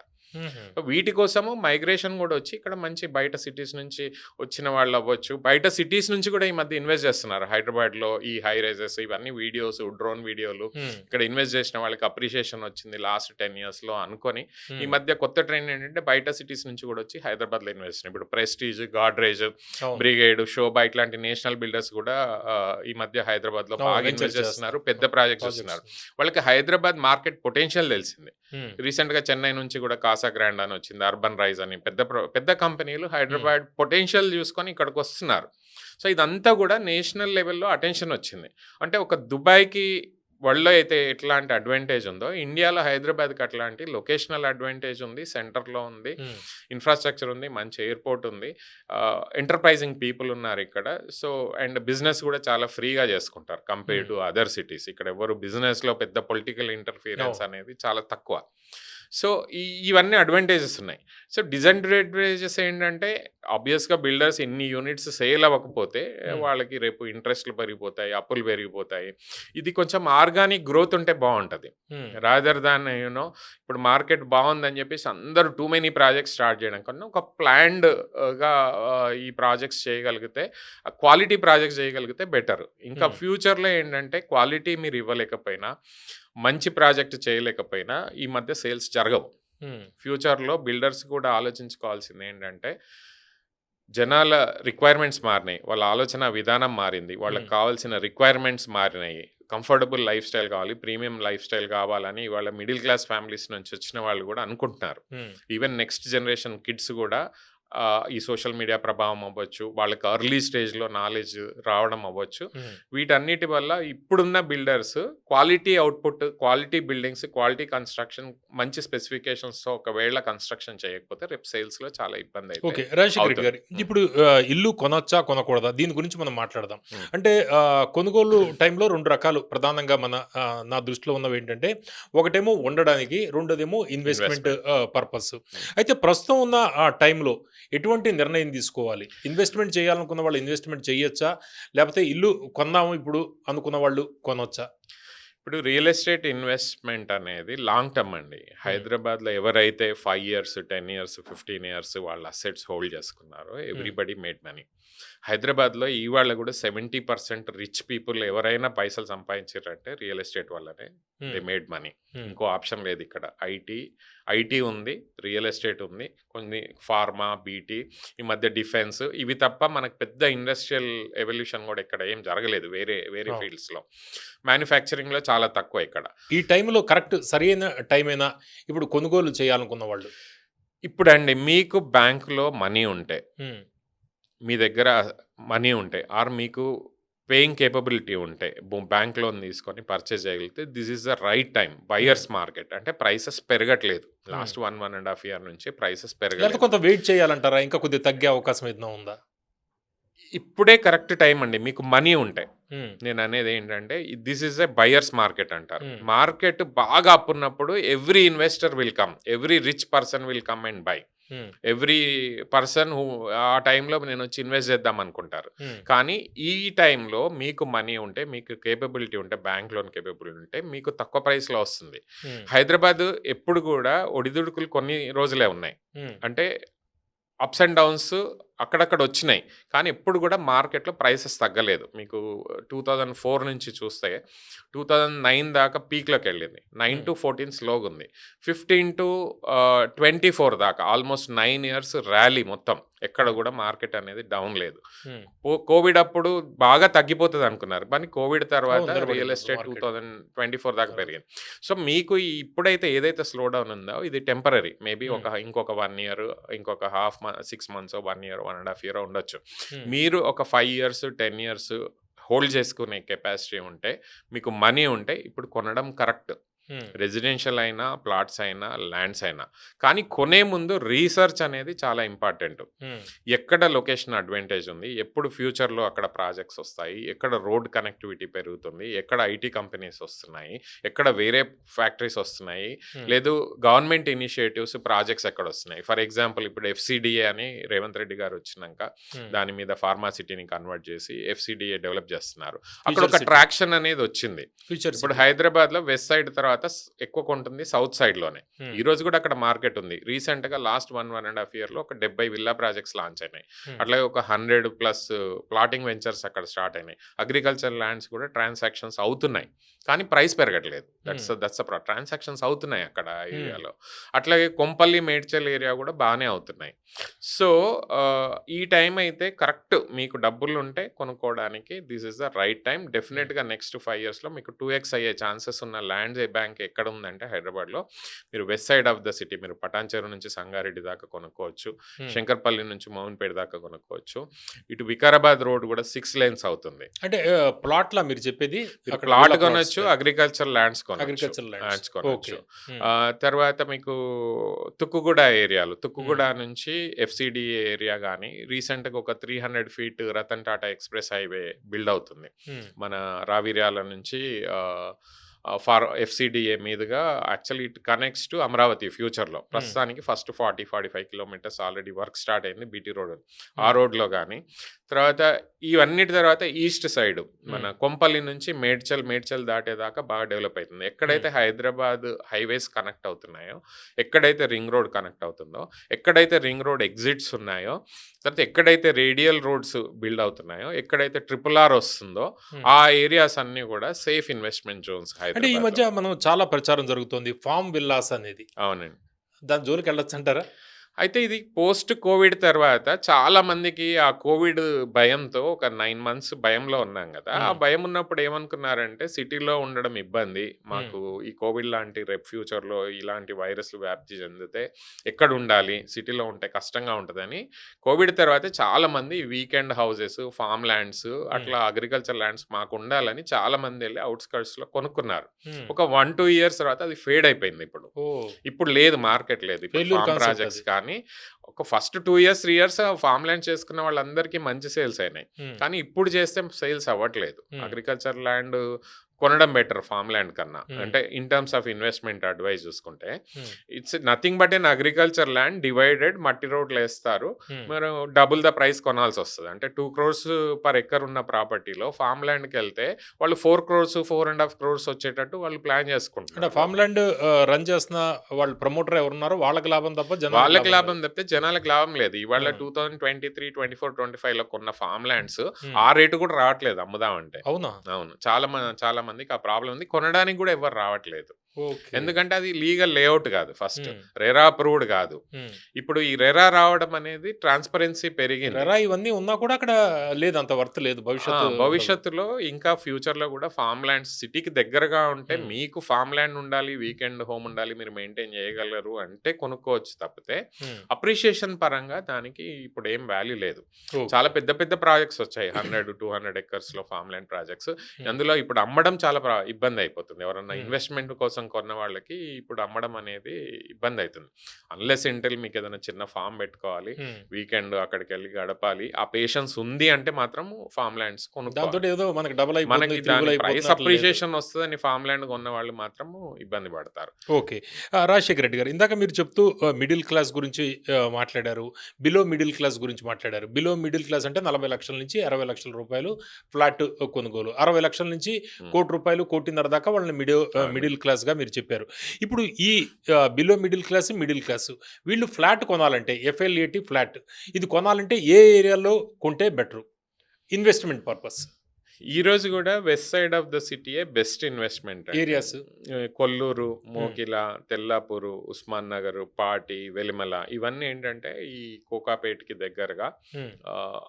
వీటి కోసము మైగ్రేషన్ కూడా వచ్చి ఇక్కడ మంచి బయట సిటీస్ నుంచి వచ్చిన వాళ్ళు అవ్వచ్చు, బయట సిటీస్ నుంచి కూడా ఈ మధ్య ఇన్వెస్ట్ చేస్తున్నారు హైదరాబాద్లో. ఈ హై రైజెస్, ఇవన్నీ వీడియోస్, డ్రోన్ వీడియోలు, ఇక్కడ ఇన్వెస్ట్ చేసిన వాళ్ళకి అప్రిషియేషన్ వచ్చింది లాస్ట్ 10 yearsలో అనుకొని ఈ మధ్య కొత్త ట్రెండ్ ఏంటంటే బయట సిటీస్ నుంచి కూడా వచ్చి హైదరాబాద్లో ఇన్వెస్ట్ చేస్తున్నారు. ఇప్పుడు ప్రెస్టీజ్, గాడ్రేజ్, బ్రిగేడ్, షోబా ఇట్లాంటి నేషనల్ బిల్డర్స్ కూడా ఈ మధ్య హైదరాబాద్ లో బాగా ఇన్వెస్ట్ చేస్తున్నారు, పెద్ద ప్రాజెక్ట్స్ వస్తున్నారు. వాళ్ళకి హైదరాబాద్ మార్కెట్ పొటెన్షియల్ తెలిసింది. రీసెంట్ గా చెన్నై నుంచి కూడా కాసా గ్రాండ్ అని వచ్చింది, అర్బన్ రైజ్ అని, పెద్ద కంపెనీలు హైదరాబాద్ పొటెన్షియల్ చూసుకొని ఇక్కడికి వస్తున్నారు. సో ఇదంతా కూడా నేషనల్ లెవెల్లో అటెన్షన్ వచ్చింది. అంటే ఒక దుబాయ్కి వరల్డ్లో అయితే ఎట్లాంటి అడ్వాంటేజ్ ఉందో ఇండియాలో హైదరాబాద్కి అట్లాంటి లొకేషనల్ అడ్వాంటేజ్ ఉంది, సెంటర్లో ఉంది, ఇన్ఫ్రాస్ట్రక్చర్ ఉంది, మంచి ఎయిర్పోర్ట్ ఉంది, ఎంటర్ప్రైజింగ్ పీపుల్ ఉన్నారు ఇక్కడ. సో అండ్ బిజినెస్ కూడా చాలా ఫ్రీగా చేసుకుంటారు కంపేర్ టు అదర్ సిటీస్. ఇక్కడ ఎవరు బిజినెస్లో పెద్ద పొలిటికల్ ఇంటర్ఫీరెన్స్ అనేది చాలా తక్కువ. సో ఇవన్నీ అడ్వాంటేజెస్ ఉన్నాయి. సో డిసడ్వాంటేజెస్ ఏంటంటే ఆబ్వియస్గా బిల్డర్స్ ఇన్ని యూనిట్స్ సేల్ అవ్వకపోతే వాళ్ళకి రేపు ఇంట్రెస్ట్లు పెరిగిపోతాయి, అప్పులు పెరిగిపోతాయి. ఇది కొంచెం ఆర్గానిక్ గ్రోత్ ఉంటే బాగుంటుంది, రాదర్ దాన్ యూనో ఇప్పుడు మార్కెట్ బాగుందని చెప్పేసి అందరూ టూ మెనీ ప్రాజెక్ట్స్ స్టార్ట్ చేయడం కన్నా ఒక ప్లాన్డ్గా ఈ ప్రాజెక్ట్స్ చేయగలిగితే, క్వాలిటీ ప్రాజెక్ట్స్ చేయగలిగితే బెటర్. ఇంకా ఫ్యూచర్లో ఏంటంటే క్వాలిటీ మీరు ఇవ్వలేకపోయినా, మంచి ప్రాజెక్ట్ చేయలేకపోయినా ఈ మధ్య సేల్స్ జరగవు. ఫ్యూచర్లో బిల్డర్స్ కూడా ఆలోచించుకోవాల్సింది ఏంటంటే జనాల రిక్వైర్మెంట్స్ మారినాయి, వాళ్ళ ఆలోచన విధానం మారింది, వాళ్ళకి కావాల్సిన రిక్వైర్మెంట్స్ మారినాయి. కంఫర్టబుల్ లైఫ్ స్టైల్ కావాలి, ప్రీమియం లైఫ్ స్టైల్ కావాలని వాళ్ళ మిడిల్ క్లాస్ ఫ్యామిలీస్ నుంచి వచ్చిన వాళ్ళు కూడా అనుకుంటున్నారు. ఈవెన్ నెక్స్ట్ జనరేషన్ కిడ్స్ కూడా ఈ సోషల్ మీడియా ప్రభావం అవ్వచ్చు, వాళ్ళకి ఎర్లీ స్టేజ్లో నాలెడ్జ్ రావడం అవ్వచ్చు, వీటన్నిటి వల్ల ఇప్పుడున్న builders quality output, quality buildings, quality construction, మంచి స్పెసిఫికేషన్స్తో ఒకవేళ కన్స్ట్రక్షన్ చేయకపోతే రేపు సేల్స్లో చాలా ఇబ్బంది ఓకే అయితే రాజశేఖర్ అవుతుంది. గారు, ఇప్పుడు ఇల్లు కొనొచ్చా కొనకూడదా దీని గురించి మనం మాట్లాడదాం. అంటే కొనుగోలు టైంలో రెండు రకాలు ప్రధానంగా నా దృష్టిలో ఉన్నవి ఏంటంటే, ఒకటేమో ఉండడానికి, రెండోదేమో ఇన్వెస్ట్మెంట్ పర్పస్. అయితే ప్రస్తుతం ఉన్న ఆ టైంలో ఎటువంటి నిర్ణయం తీసుకోవాలి? ఇన్వెస్ట్మెంట్ చేయాలనుకున్న వాళ్ళు ఇన్వెస్ట్మెంట్ చేయొచ్చా, లేకపోతే ఇల్లు కొందాము ఇప్పుడు అనుకున్న వాళ్ళు కొనొచ్చా? ఇప్పుడు రియల్ ఎస్టేట్ ఇన్వెస్ట్మెంట్ అనేది లాంగ్ టర్మ్ అండి. హైదరాబాద్లో ఎవరైతే 5 years 10 years 15 years వాళ్ళ అసెట్స్ హోల్డ్ చేసుకున్నారో ఎవ్రీబడి మేడ్ మనీ. హైదరాబాద్లో ఇవాళ కూడా 70% రిచ్ పీపుల్ ఎవరైనా పైసలు సంపాదించారంటే రియల్ ఎస్టేట్ వల్లనే దే మేడ్ మనీ. ఇంకో ఆప్షన్ లేదు ఇక్కడ. ఐటీ ఉంది, రియల్ ఎస్టేట్ ఉంది, కొన్ని ఫార్మా, బీటీ, ఈ మధ్య డిఫెన్స్, ఇవి తప్ప మనకు పెద్ద ఇండస్ట్రియల్ ఎవల్యూషన్ కూడా ఇక్కడ ఏం జరగలేదు వేరే ఫీల్డ్స్లో. మ్యానుఫ్యాక్చరింగ్లో చాలా తక్కువ ఇక్కడ. ఈ టైంలో కరెక్ట్ సరైన టైమేనా ఇప్పుడు కొనుగోలు చేయాలనుకున్న వాళ్ళు? ఇప్పుడండి మీకు బ్యాంకులో మనీ ఉంటే, మీ దగ్గర మనీ ఉంటే, ఆర్ మీకు పేయింగ్ కేపబిలిటీ ఉంటే, బ్యాంక్ లోన్ తీసుకొని పర్చేజ్ చేయగలిగితే this is the right time. Buyers market అంటే ప్రైసెస్ పెరగట్లేదు. లాస్ట్ 1.5 year నుంచి ప్రైసెస్ పెరగలేదు. కొంత వెయిట్ చేయాలంటారా? ఇంకా కొద్దిగా తగ్గే అవకాశం ఏదైనా ఉందా? ఇప్పుడే కరెక్ట్ టైం అండి మీకు మనీ ఉంటే. నేను అనేది ఏంటంటే this is a buyers market అంటారు. మార్కెట్ బాగా అప్పున్నప్పుడు every investor will come, every rich person will come and by. Every person ఆ టైంలో నేను వచ్చి ఇన్వెస్ట్ చేద్దాం అనుకుంటారు. కానీ ఈ టైంలో మీకు మనీ ఉంటే, మీకు కేపబిలిటీ ఉంటే, బ్యాంక్ లోన్ కేపబిలిటీ ఉంటే మీకు తక్కువ ప్రైస్లో వస్తుంది. హైదరాబాద్ ఎప్పుడు కూడా ఒడిదుడుకులు కొన్ని రోజులే ఉన్నాయి. అంటే అప్స్ అండ్ డౌన్స్ అక్కడక్కడ వచ్చినాయి, కానీ ఎప్పుడు కూడా మార్కెట్లో ప్రైసెస్ తగ్గలేదు. మీకు 2004 నుంచి చూస్తే 2009 దాకా పీక్లోకి వెళ్ళింది, 9 to 14 స్లోగా ఉంది, 15 to 24 దాకా ఆల్మోస్ట్ 9 years ర్యాలీ మొత్తం. ఎక్కడ కూడా మార్కెట్ అనేది డౌన్ లేదు. కోవిడ్ అప్పుడు బాగా తగ్గిపోతుంది అనుకున్నారు, కానీ కోవిడ్ తర్వాత రియల్ ఎస్టేట్ 2024 దాకా పెరిగింది. సో మీకు ఇప్పుడైతే ఏదైతే స్లో డౌన్ ఉందో ఇది టెంపరీ. మేబీ ఇంకొక 1 year, ఇంకొక 6 months, 1 year, 1.5 year ఉండొచ్చు. మీరు ఒక 5 years 10 years హోల్డ్ చేసుకునే కెపాసిటీ ఉంటే, మీకు మనీ ఉంటే ఇప్పుడు కొనడం కరెక్ట్. రెసిడెన్షియల్ అయినా, ప్లాట్స్ అయినా, ల్యాండ్స్ అయినా. కానీ కొనే ముందు రీసెర్చ్ అనేది చాలా ఇంపార్టెంట్. ఎక్కడ లొకేషన్ అడ్వాంటేజ్ ఉంది, ఎప్పుడు ఫ్యూచర్లో అక్కడ ప్రాజెక్ట్స్ వస్తాయి, ఎక్కడ రోడ్ కనెక్టివిటీ పెరుగుతుంది, ఎక్కడ ఐటీ కంపెనీస్ వస్తున్నాయి, ఎక్కడ వేరే ఫ్యాక్టరీస్ వస్తున్నాయి, లేదు గవర్నమెంట్ ఇనిషియేటివ్స్ ప్రాజెక్ట్స్ ఎక్కడ వస్తున్నాయి. ఫర్ ఎగ్జాంపుల్ ఇప్పుడు FCDA అని రేవంత్ రెడ్డి గారు వచ్చినాక దాని మీద ఫార్మాసిటీని కన్వర్ట్ చేసి FCDA డెవలప్ చేస్తున్నారు. అక్కడ ఒక ట్రాక్షన్ అనేది వచ్చింది. ఇప్పుడు హైదరాబాద్లో వెస్ట్ సైడ్ తర్వాత ఎక్కువ కొంటుంది సౌత్ సైడ్ లోనే. ఈ రోజు కూడా అక్కడ మార్కెట్ ఉంది. రీసెంట్ గా లాస్ట్ 1.5 year లో ఒక 70 విల్లా ప్రాజెక్ట్స్ లాంచ్ అయినాయి. అట్లాగే ఒక 100+ ప్లాటింగ్ వెంచర్స్ అక్కడ స్టార్ట్ అయినాయి. అగ్రికల్చర్ ల్యాండ్స్ కూడా ట్రాన్సాక్షన్స్ అవుతున్నాయి, కానీ ప్రైస్ పెరగట్లేదు. దట్స్ ట్రాన్సాక్షన్స్ అవుతున్నాయి అక్కడ ఏరియాలో. అట్లాగే కొంపల్లి, మేడ్చల్ ఏరియా కూడా బాగానే అవుతున్నాయి. సో ఈ టైం అయితే కరెక్ట్, మీకు డబ్బులు ఉంటే కొనుక్కోవడానికి this is the right time. Definite గా నెక్స్ట్ 5 years లో మీకు 2x అయ్యే ఛాన్సెస్ ఉన్న ల్యాండ్స్ బ్యాంక్ ఎక్కడ ఉందంటే హైదరాబాద్లో మీరు west side of the city, మీరు పటాన్చెరు నుంచి సంగారెడ్డి దాకా కొనుక్కోవచ్చు, శంకర్పల్లి నుంచి మౌన్పేట దాకా కొనుక్కోవచ్చు. ఇటు వికారాబాద్ రోడ్ కూడా 6 lanes అవుతుంది. అంటే ప్లాట్లా మీరు చెప్పేది? ప్లాట్ కొనొచ్చు, అగ్రికల్చర్ ల్యాండ్స్ కొనొచ్చు. తర్వాత మీకు తుక్కుగూడ ఏరియాలో, తుక్కుగూడ నుంచి FCDA ఏరియా కానీ రీసెంట్గా ఒక 300 feet Ratan Tata express highway build అవుతుంది మన రావిర్యాల నుంచి FCDA మీదుగా. Actually it connects to Amaravati ఫ్యూచర్లో. ప్రస్తుతానికి first 40-45 kilometers already work start అయింది BT రోడ్, ఆ రోడ్లో కానీ. తర్వాత ఇవన్నిటి తర్వాత ఈస్ట్ సైడ్ మన కొంపల్లి నుంచి మేడ్చల్ దాటేదాకా బాగా డెవలప్ అవుతుంది. ఎక్కడైతే హైదరాబాద్ హైవేస్ కనెక్ట్ అవుతున్నాయో, ఎక్కడైతే రింగ్ రోడ్ కనెక్ట్ అవుతుందో, ఎక్కడైతే రింగ్ రోడ్ ఎగ్జిట్స్ ఉన్నాయో, తర్వాత ఎక్కడైతే రేడియల్ రోడ్స్ బిల్డ్ అవుతున్నాయో, ఎక్కడైతే RRR వస్తుందో ఆ ఏరియాస్ అన్ని కూడా సేఫ్ ఇన్వెస్ట్మెంట్ జోన్స్. అంటే ఈ మధ్య మనం చాలా ప్రచారం జరుగుతుంది ఫామ్ విల్లాస్ అనేది. అవునండి. దాని జోలికి వెళ్ళొచ్చు అంటారా? అయితే ఇది పోస్ట్ కోవిడ్ తర్వాత చాలా మందికి ఆ కోవిడ్ భయంతో ఒక 9 మంత్స్ భయంలో ఉన్నాం కదా! ఆ భయం ఉన్నప్పుడు ఏమనుకున్నారంటే సిటీలో ఉండడం ఇబ్బంది. మాకు ఈ కోవిడ్ లాంటి రేపు ఫ్యూచర్‌లో ఇలాంటి వైరస్‌లు వ్యాప్తి చెందితే ఎక్కడుండాలి? సిటీలో ఉంటే కష్టంగా ఉంటదని కోవిడ్ తర్వాత చాలామంది వీకెండ్ హౌసెస్, ఫార్మ్ ల్యాండ్స్ అట్లా అగ్రికల్చర్ ల్యాండ్స్ మాకుండాలని చాలామంది ఎళ్లి ఔట్‌స్కర్ట్స్‌లో కొనుక్కున్నారు. ఒక 1, 2 ఇయర్స్ తర్వాత అది ఫేడ్ అయిపోయింది ఇప్పుడు. ఓహ్! ఇప్పుడు లేదు, మార్కెట్ లేదు. ఇప్పుడు ఫెయిల్యూర్ ఫార్మ్ కాన్సెప్ట్ ప్రాజెక్ట్స్ అది. కానీ ఒక first 2 years, 3 years farm land చేసుకున్న వాళ్ళందరికీ మంచి సేల్స్ అయినాయి. హ్మ్. కానీ ఇప్పుడు చేస్తే సేల్స్ అవ్వట్లేదు. హ్మ్. అగ్రికల్చర్ ల్యాండ్ కొనడం బెటర్ ఫార్మ్ ల్యాండ్ కన్నా. హ్మ్. అంటే in terms of investment advice చూసుకుంటే hmm. It's nothing but an agriculture land divided మట్టి రోడ్‌లేస్తారు. హ్మ్. మీరు డబుల్ ద ప్రైస్ కొనాల్సొస్తది. అంటే 2 క్రోర్స్ పర్ ఎకర్ ఉన్న ప్రాపర్టీలో ఫార్మ్ ల్యాండ్‌కెళ్తే వాళ్ళు 4 క్రోర్స్, 4.5 క్రోర్స్ వచ్చేటట్టు వాళ్ళు ప్లాన్ అంటే చేసుకుంటున్నారు. ఫార్మ్ ల్యాండ్ రన్ చేస్తున్న వాళ్ళు ప్రమోటర్ ఎవరున్నారో వాళ్ళకి లాభం తప్ప జనాలకి వాళ్ళకి లాభం లాభం లేదు. తప్పితే జనాలకు లాభం లేదు. ఇవాళ ఆ. 2023, 24, 25లో కొన్న ఫార్మ్ ల్యాండ్స్ హ్మ్. ఆ రేటు కూడా రావట్లేదు అమ్ముదామంటే. అవునా? అవును. చాలా మందికి ఆ ప్రాబ్లమ్ ఉంది. కొనడానికి కూడా ఎవరు రావట్లేదు. ఓకే. ఎందుకంటే అది లీగల్ లేఅవుట్ కాదు ఫస్ట్. హ్మ్. రెరా అప్రూవ్డ్ కాదు. హ్మ్. ఇప్పుడు ఈ రెరా రావడం అనేది ట్రాన్స్పరెన్సీ పెరిగింది. రెరా ఇవన్నీ ఉన్నా కూడా అక్కడ లేదు, అంత వర్త్ లేదు. భవిష్యత్తు ఉండదు. భవిష్యత్తులో ఇంకా ఫ్యూచర్‌లో కూడా ఫార్మ్ ల్యాండ్స్ సిటీకి దగ్గరగా ఉంటే హ్మ్. మీకు ఫార్మ్ ల్యాండ్ ఉండాలి, వీకెండ్ హోమ్ ఉండాలి, మీరు మెయింటైన్ చేయగలరు అంటే కొనుక్కోవచ్చు తప్పితే హ్మ్. అప్రిషియేషన్ పరంగా దానికి ఇప్పుడు ఏం వాల్యూ లేదు. ఓకే. చాలా పెద్ద పెద్ద ప్రాజెక్ట్స్ వచ్చాయి. 100, 200 ఎకర్స్‌లో ఫార్మ్ ల్యాండ్ ప్రాజెక్ట్స్. హ్మ్. అందులో ఇప్పుడు అమ్మడం చాలా ఇబ్బంది అయిపోతుంది. ఎవరన్నా హ్మ్. ఇన్వెస్ట్‌మెంట్ కోసం కొన్న వాళ్ళకి ఇప్పుడు అమ్మడం అనేది ఇబ్బంది అవుతుంది. అన్లెస్ ఇంటిల్ మీకు ఏదైనా చిన్న ఫార్మ్ పెట్టుకోవాలి. హ్మ్. వీకెండ్ అక్కడికెళ్ళి గడపాలి. ఆ పేషెన్స్ ఉంది అంటే మాత్రం ఫార్మ్ ల్యాండ్స్ దాంతో కొనుక్కోవాలి. ఏదో మనకి డబుల్ అయిపోతుంది, మనకి త్రిబుల్ దాని అయిపోతుంది ప్రైస్ అట్లా లేదు. అప్రిషియేషన్ వస్తదని ఫార్మ్ ల్యాండ్ కొన్న వాళ్ళు మాత్రము ఇబ్బంది పడతారు. ఓకే. రాజశేఖర్ రెడ్డి గారు, ఇందాక మీరు చెప్తూ మిడిల్ క్లాస్ గురించి మాట్లాడారు. బిలో మిడిల్ క్లాస్ గురించి మాట్లాడారు. బిలో మిడిల్ క్లాస్ అంటే 40 లక్షల నుంచి 60 లక్షల రూపాయలు ఫ్లాట్ కొనుగోలు. 60 లక్షల నుంచి హ్మ్. రూ. 1,00,00,000 దాకా వాళ్ళని అవునండి. మిడిల్ క్లాస్‌గా మీరు చెప్పారు. ఇప్పుడు ఈ బిలో మిడిల్ క్లాస్ వీళ్ళు ఫ్లాట్ కొనాలంటే ఎఫ్ఎల్ఏటీ ఫ్లాట్ ఇది కొనాలంటే ఏ ఏరియాలో కొంటే బెటరు? ఇన్వెస్ట్‌మెంట్ పర్పస్ ఈ రోజు కూడా వెస్ట్ సైడ్ ఆఫ్ ద సిటీయే బెస్ట్ ఇన్వెస్ట్మెంట్ అండి. ఏరియాస్. కొల్లూరు, మోకిల, తెల్లాపూరు, ఉస్మాన్ నగర్, పాటి, వెలిమల ఇవన్నీ ఏంటంటే ఈ కోకాపేట్కి దగ్గరగా హ్మ్.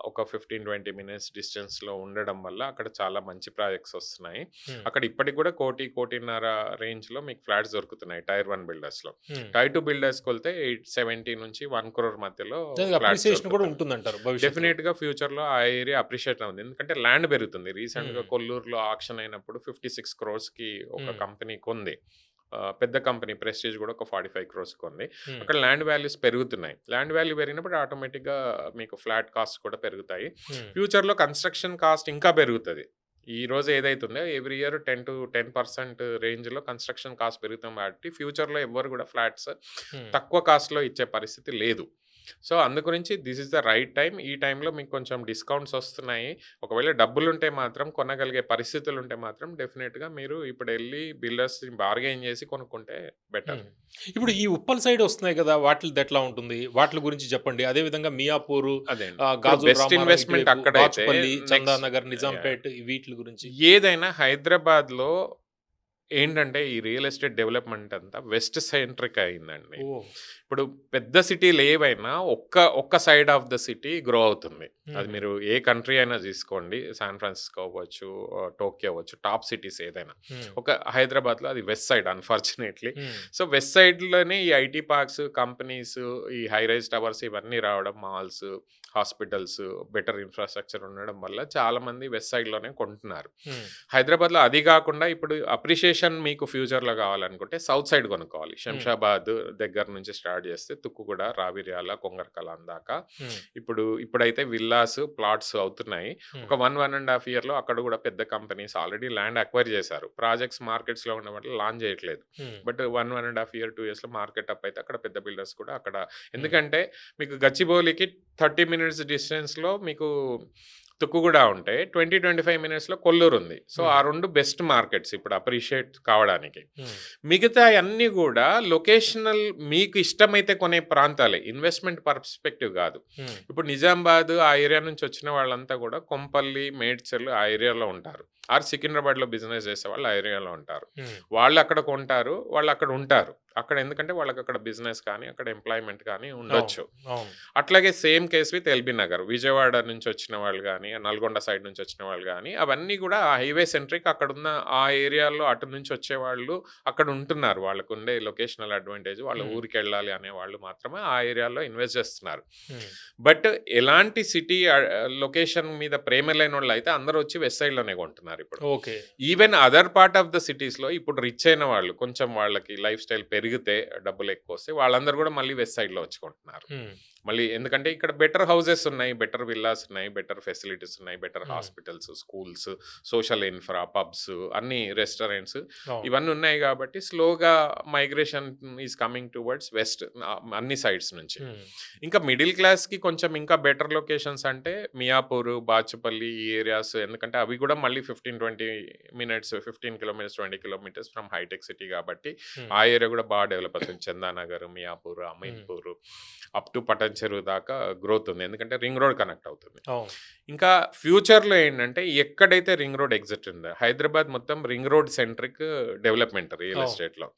ఒక 15-20 మినిట్స్ డిస్టెన్స్లో ఉండడం వల్ల అక్కడ చాలా మంచి ప్రాజెక్ట్స్ వస్తున్నాయి. హ్మ్. అక్కడ ఇప్పటికి కూడా 1,00,00,000 రేంజ్లో మీకు ఫ్లాట్స్ దొరుకుతున్నాయి టైర్ 1 బిల్డర్స్లో. హ్మ్. టైర్ 2 బిల్డర్స్కి వెళ్తే 70 నుంచి 1 crore మధ్యలో ఫ్లాట్స్ అప్రిసియేషన్ కూడా దొరుకుతాయి. ఉంటుందంటారు భవిష్యత్తులో. డెఫినెట్‌గా ఫ్యూచర్‌లో ఆ ఏరియా అప్రిషియేట్ అవుతుంది. ఎందుకంటే ల్యాండ్ పెరుగుతుంది. రీసెంట్‌గా హ్మ్. కొల్లూరులో ఆక్షన్ అయినప్పుడు 56 క్రోర్స్‌కి ఒక హ్మ్. కంపెనీ కొంది. పెద్ద కంపెనీ ప్రెస్టీజ్ కూడా ఒక 45 క్రోర్స్ కొంది. హ్మ్. అక్కడ ల్యాండ్ వాల్యూస్ పెరుగుతున్నాయి. ల్యాండ్ వాల్యూ పెరిగినప్పుడు ఆటోమేటిక్‌గా మీకు ఫ్లాట్ కాస్ట్ కూడా పెరుగుతాయి. హ్మ్. ఫ్యూచర్‌లో కన్‌స్ట్రక్షన్ కాస్ట్ ఇంకా పెరుగుతది. ఈ రోజు ఏదైతుందో ఎవ్రీ ఇయర్ 10% రేంజ్‌లో కన్‌స్ట్రక్షన్ కాస్ట్ పెరుగుతుంది కాబట్టి ఫ్యూచర్‌లో ఎవ్వరు కూడా ఫ్లాట్స్ హ్మ్. తక్కువ కాస్ట్‌లో ఇచ్చే పరిస్థితి లేదు. సో, అందుగురించి this is the right time. ఈ టైంలో మీకు కొంచెం డిస్కౌంట్స్ వస్తున్నాయి. ఒకవేళ డబ్బులుంటే మాత్రం కొనగలిగే పరిస్థితులుంటే మాత్రం డెఫినిట్‌గా మీరు ఇప్పుడెళ్ళి బిల్డర్స్‌ని బార్గెయిన్ చేసి కొనుక్కుంటే బెటర్. హ్మ్. ఇప్పుడు ఈ ఉప్పల్ సైడ్ వస్తున్నాయి కదా! వాటిలిది ఎట్లా ఉంటుంది? వాటిల గురించి చెప్పండి. అదే విధంగా మియాపూరు, అదే అండి. ఇప్పుడు గాజుల బెస్ట్ రామారం ఇన్వెస్ట్‌మెంట్ ఇటువైపు, అక్కడైతే బాచుపల్లి, నెక్స్ట్ చందానగర్, యాహ్! నిజాంపేట్ వీటిల గురించి. ఏదైనా హైదరాబాద్‌లో ఏంటంటే ఈ రియల్ ఎస్టేట్ డెవలప్‌మెంట్ అంతా వెస్ట్ సెంట్రిక్ అయిందండి. ఓహ్! ఇప్పుడు పెద్ద సిటీలు ఏవైనా ఒక్క side of the city grow అవుతుంది. అది హుహు. మీరు ఏ కంట్రీ అయినా తీసుకోండి. శాన్ ఫ్రాన్సిస్కో అవ్వచ్చు, టోక్యో అవ్వచ్చు, టాప్ సిటీస్ ఏదైనా. హ్మ్. ఒక హైదరాబాద్‌లో అది వెస్ట్ సైడ్ అన్‌ఫార్చునేట్‌లీ. హ్మ్. సో, వెస్ట్ సైడ్‌లోనే ఈ ఐటీ పార్క్స్, కంపెనీస్, ఈ హై రైజ్ టవర్స్ ఇవన్నీ రావడం, మాల్స్, హాస్పిటల్స్, బెటర్ ఇన్‌ఫ్రాస్ట్రక్చర్ ఉండడం వల్ల చాలామంది వెస్ట్ సైడ్‌లోనే కొంటున్నారు. హ్మ్. హైదరాబాద్‌లో అది కాకుండా ఇప్పుడు అప్రిషియేషన్ మీకు ఫ్యూచర్‌లో కావాలనుకుంటే సౌత్ సైడ్ కొనుక్కోవాలి. హ్మ్. శంషాబాద్ దగ్గర నుంచి స్టార్ట్ చేస్తే తుక్కుగూడ, రావిర్యాల, కొంగరకలాన్ దాకా. హ్మ్. ఇప్పుడైతే విల్లాస్, ప్లాట్స్ అవుతున్నాయి. హ్మ్. ఒక 1.5 ఇయర్‌లో అక్కడ కూడా పెద్ద కంపెనీస్ ఆల్రెడీ ల్యాండ్ అక్వైర్ చేశారు. ప్రాజెక్ట్స్ మార్కెట్స్‌లో ఉండడం వల్ల లాంచ్ చేయట్లేదు. హ్మ్. బట్ 1.5 ఇయర్, 2 ఇయర్స్‌లో మార్కెట్ అప్ అయితే అక్కడ పెద్ద బిల్డర్స్ కూడా అక్కడ హ్మ్. ఎందుకంటే మీకు గచ్చిబౌలికి 30 మినిట్స్ డిస్టెన్స్‌లో మీకు తుక్కుగూడ ఉంటే 25 మినిట్స్‌లో కొల్లూరుంది. సో, ఆ హ్మ్. 2 బెస్ట్ మార్కెట్స్ ఇప్పుడు అప్రిషియేట్ కావడానికి. హ్మ్. మిగతాయన్నీ గూడా లొకేషనల్ మీకు ఇష్టమైతే కొనే ప్రాంతాలే. ఇన్వెస్ట్‌మెంట్ పర్స్పెక్టివ్ గాదు. హ్మ్. ఇప్పుడు నిజామాబాద్ ఆ ఏరియా నుంచి వచ్చిన వాళ్ళంతా గూడా కొంపల్లి, మేడ్చల్ ఆ ఏరియాలో ఉంటారు. ఆర్ సికింద్రాబాద్లో బిజినెస్ చేసే వాళ్ళు ఆ ఏరియాలో ఉంటారు. ఉమ్, వాళ్ళు అక్కడ కొంటారు, వాళ్ళు అక్కడ ఉంటారు. అక్కడ ఎందుకంటే వాళ్ళకి అక్కడ బిజినెస్ కానీ అక్కడ ఎంప్లాయ్మెంట్ కానీ ఉండొచ్చు. అవును అట్లాగే same case with LB Nagar, Vijayawada నుంచి వచ్చిన వాళ్ళు కానీ నల్గొండ సైడ్ నుంచి వచ్చిన వాళ్ళు కానీ అవన్నీ కూడా ఆ హైవే సెంట్రిక్, అక్కడ ఉన్న ఆ ఏరియాలో అటు నుంచి వచ్చేవాళ్ళు అక్కడ ఉంటున్నారు. వాళ్ళకు ఉండే లొకేషనల్ అడ్వాంటేజ్, వాళ్ళ Hmm. ఊరికి వెళ్ళాలి అనే వాళ్ళు మాత్రమే ఆ ఏరియాలో ఇన్వెస్ట్ చేస్తున్నారు. ఉమ్, బట్ ఎలాంటి సిటీ లొకేషన్ మీద ప్రేమ లేని వాళ్ళు అయితే అందరూ వచ్చి వెస్ట్ సైడ్లోనే కొంటున్నారు ఇప్పుడు. Okay even other part of the సిటీస్లో ఇప్పుడు రిచ్ అయిన వాళ్ళు, కొంచెం వాళ్ళకి లైఫ్ స్టైల్ పెరిగితే, డబ్బులు ఎక్కువ వస్తే వాళ్ళందరూ కూడా మళ్ళీ వెస్ట్ సైడ్లో వచ్చుకుంటున్నారు. ఉమ్, మళ్ళీ ఎందుకంటే ఇక్కడ బెటర్ హౌసెస్ ఉన్నాయి, బెటర్ విల్లాస్ ఉన్నాయి, బెటర్ ఫెసిలిటీస్ ఉన్నాయి, better Hmm. Hospitals, schools, social infra, pubs, అన్ని రెస్టారెంట్స్ అవును ఇవన్నీ ఉన్నాయి. కాబట్టి స్లోగా migration is coming towards west అన్ని సైడ్స్ నుంచి. ఉమ్, ఇంకా మిడిల్ క్లాస్కి కొంచెం ఇంకా బెటర్ లొకేషన్స్ అంటే మియాపూర్, బాచుపల్లి ఈ ఏరియాస్, ఎందుకంటే అవి కూడా మళ్ళీ 15-20 minutes, 15 kilometers, 20 kilometers ఫ్రమ్ హైటెక్ సిటీ కాబట్టి ఉమ్, ఆ ఏరియా కూడా బాగా డెవలప్ అవుతుంది. Chandanagar, Miyapur, Ameenpur up to Patancheru దాకా గ్రోత్ ఉంది, ఎందుకంటే రింగ్ రోడ్ కనెక్ట్ అవుతుంది. అవును ఇంకా ఫ్యూచర్లో ఏంటంటే ఎక్కడైతే రింగ్ రోడ్ ఎగ్జిట్ ఉందో, హైదరాబాద్ మొత్తం ring road centric development real అవును. ఎస్టేట్లో.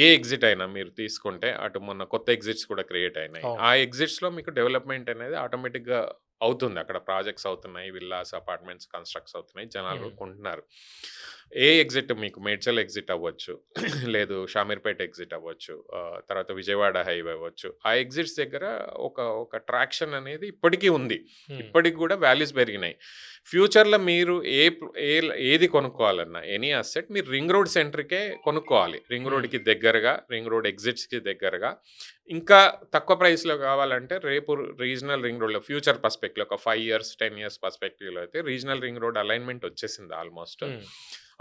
ఏ ఎగ్జిట్ అయినా మీరు తీసుకుంటే, అటు మొన్న కొత్త ఎగ్జిట్స్ కూడా క్రియేట్ అయినాయి. అవును. ఆ ఎగ్జిట్స్లో మీకు డెవలప్మెంట్ అనేది ఆటోమేటిక్గా అవుతుంది. అక్కడ ప్రాజెక్ట్స్ అవుతున్నాయి, విల్లాస్, అపార్ట్మెంట్స్ కన్స్ట్రక్ట్స్ అవుతున్నాయి, జనాలు Hmm. కొంటున్నారు. ఏ ఎగ్జిట్ మీకు మేడ్చల్ ఎగ్జిట్ అవ్వచ్చు, లేదు షామీర్పేట ఎగ్జిట్ అవ్వచ్చు, తర్వాత విజయవాడ హైవే అవ్వచ్చు. ఆ ఎగ్జిట్స్ దగ్గర ఒక ట్రాక్షన్ అనేది ఇప్పటికీ ఉంది. ఉమ్, ఇప్పటికి కూడా వాల్యూస్ పెరిగినాయి. ఫ్యూచర్లో మీరు ఏది కొనుక్కోవాలన్నా, ఎనీ అసెట్ మీరు రింగ్ రోడ్ సెంటర్కే కొనుక్కోవాలి. రింగ్ రోడ్కి దగ్గరగా, రింగ్ రోడ్ ఎగ్జిట్స్కి దగ్గరగా. ఇంకా తక్కువ ప్రైస్లో కావాలంటే రేపు రీజనల్ రింగ్ రోడ్లో ఫ్యూచర్ పర్స్పెక్టివ్ ఒక 5 years 10 years పర్స్పెక్టివ్లో అయితే రీజనల్ రింగ్ రోడ్ అలైన్మెంట్ వచ్చేసింది ఆల్మోస్ట్. ఉమ్,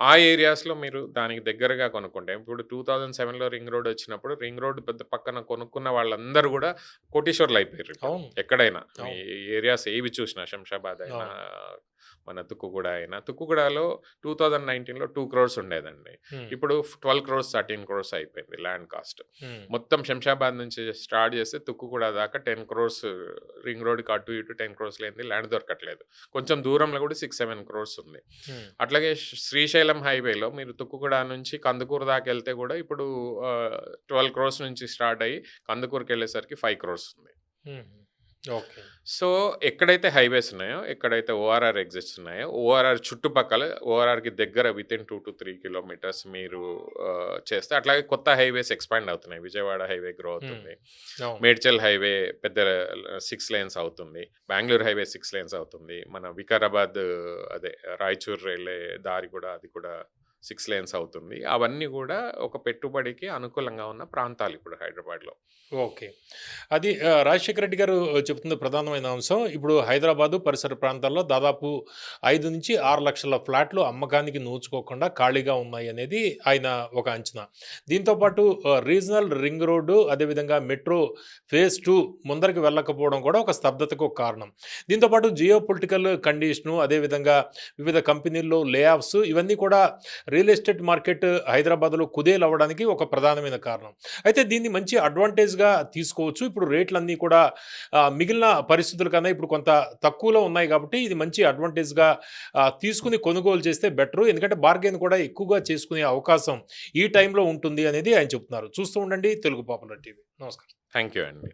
ఆ ఏరియాస్లో మీరు దానికి దగ్గరగా కొనుక్కుంటే, ఇప్పుడు 2007లో రింగ్ రోడ్ వచ్చినప్పుడు రింగ్ రోడ్ పెద్ద పక్కన కొనుక్కున్న వాళ్ళందరూ కూడా కోటీశ్వర్లు అయిపోయారు. ఇప్పుడు అవును ఎక్కడైనా అవును. ఈ ఏరియాస్ ఏవి చూసినా, శంషాబాద్ అయినా, మన తుక్కుగూడ అయినా, తుక్కుగూడలో 2019లో 2 crores ఉండేదండి. ఉమ్, ఇప్పుడు 12 crores 13 crores అయిపోయింది ల్యాండ్ కాస్ట్. ఉమ్, మొత్తం శంషాబాద్ నుంచి స్టార్ట్ చేస్తే తుక్కుగూడ దాకా 10 crores, రింగ్ రోడ్కి అటు ఇటు 10 crores లేని ల్యాండ్ దొరకట్లేదు. కొంచెం దూరంలో కూడా 6-7 crores ఉంది. ఉమ్, అట్లాగే శ్రీశైలం హైవేలో మీరు తుక్కుగూడ నుంచి కందుకూరు దాకా వెళ్తే కూడా ఇప్పుడు 12 crores నుంచి స్టార్ట్ అయ్యి కందుకూరుకి వెళ్ళేసరికి 5 crores ఉంది. ఉమ్, ఓకే సో ఎక్కడైతే హైవేస్ ఉన్నాయో, ఎక్కడైతే ఓఆర్ఆర్ ఎగ్జిట్స్ ఉన్నాయో, ఓఆర్ఆర్ చుట్టుపక్కల, ఓఆర్ఆర్కి దగ్గర వితిన్ 2 to 3 kilometers మీరు చేస్తే, అట్లాగే కొత్త హైవేస్ ఎక్స్పాండ్ అవుతున్నాయి. విజయవాడ హైవే గ్రో అవుతుంది, అవును మేడ్చల్ హైవే పెద్ద 6 lanes అవుతుంది, బెంగళూరు హైవే 6 lanes అవుతుంది, మన వికారాబాద్ అదే రాయచూర్ వెళ్ళే దారి కూడా అది కూడా 6 lanes అవుతుంది. అవన్నీ కూడా ఒక పెట్టుబడికి అనుకూలంగా ఉన్న ప్రాంతాలు ఇప్పుడు హైదరాబాద్లో. ఓకే అది రాజశేఖర రెడ్డి గారు చెప్తున్న ప్రధానమైన అంశం. ఇప్పుడు హైదరాబాదు పరిసర ప్రాంతాల్లో దాదాపు 5-6 లక్షల ఫ్లాట్లు అమ్మకానికి నోచుకోకుండా ఖాళీగా ఉన్నాయి అనేది ఆయన ఒక అంచనా. దీంతోపాటు రీజనల్ రింగ్ రోడ్డు, అదేవిధంగా మెట్రో ఫేజ్ 2 ముందరికి వెళ్ళకపోవడం కూడా ఒక స్తబ్దతకు ఒక కారణం. దీంతోపాటు జియో పొలిటికల్ కండిషను, అదేవిధంగా వివిధ కంపెనీల్లో లే ఆఫ్స్, ఇవన్నీ కూడా రియల్ ఎస్టేట్ మార్కెట్ హైదరాబాద్లో కుదేలవ్వడానికి ఒక ప్రధానమైన కారణం. అయితే దీన్ని మంచి అడ్వాంటేజ్గా తీసుకోవచ్చు. ఇప్పుడు రేట్లన్నీ కూడా మిగిలిన పరిస్థితుల కన్నా ఇప్పుడు కొంత తక్కువలో ఉన్నాయి కాబట్టి ఇది మంచి అడ్వాంటేజ్గా తీసుకుని కొనుగోలు చేస్తే బెటరు. ఎందుకంటే బార్గెన్ కూడా ఎక్కువగా చేసుకునే అవకాశం ఈ టైంలో ఉంటుంది అనేది ఆయన చెప్తున్నారు. చూస్తూ ఉండండి తెలుగు పాపులర్ టీవీ. నమస్కారం. థ్యాంక్ యూ అండి.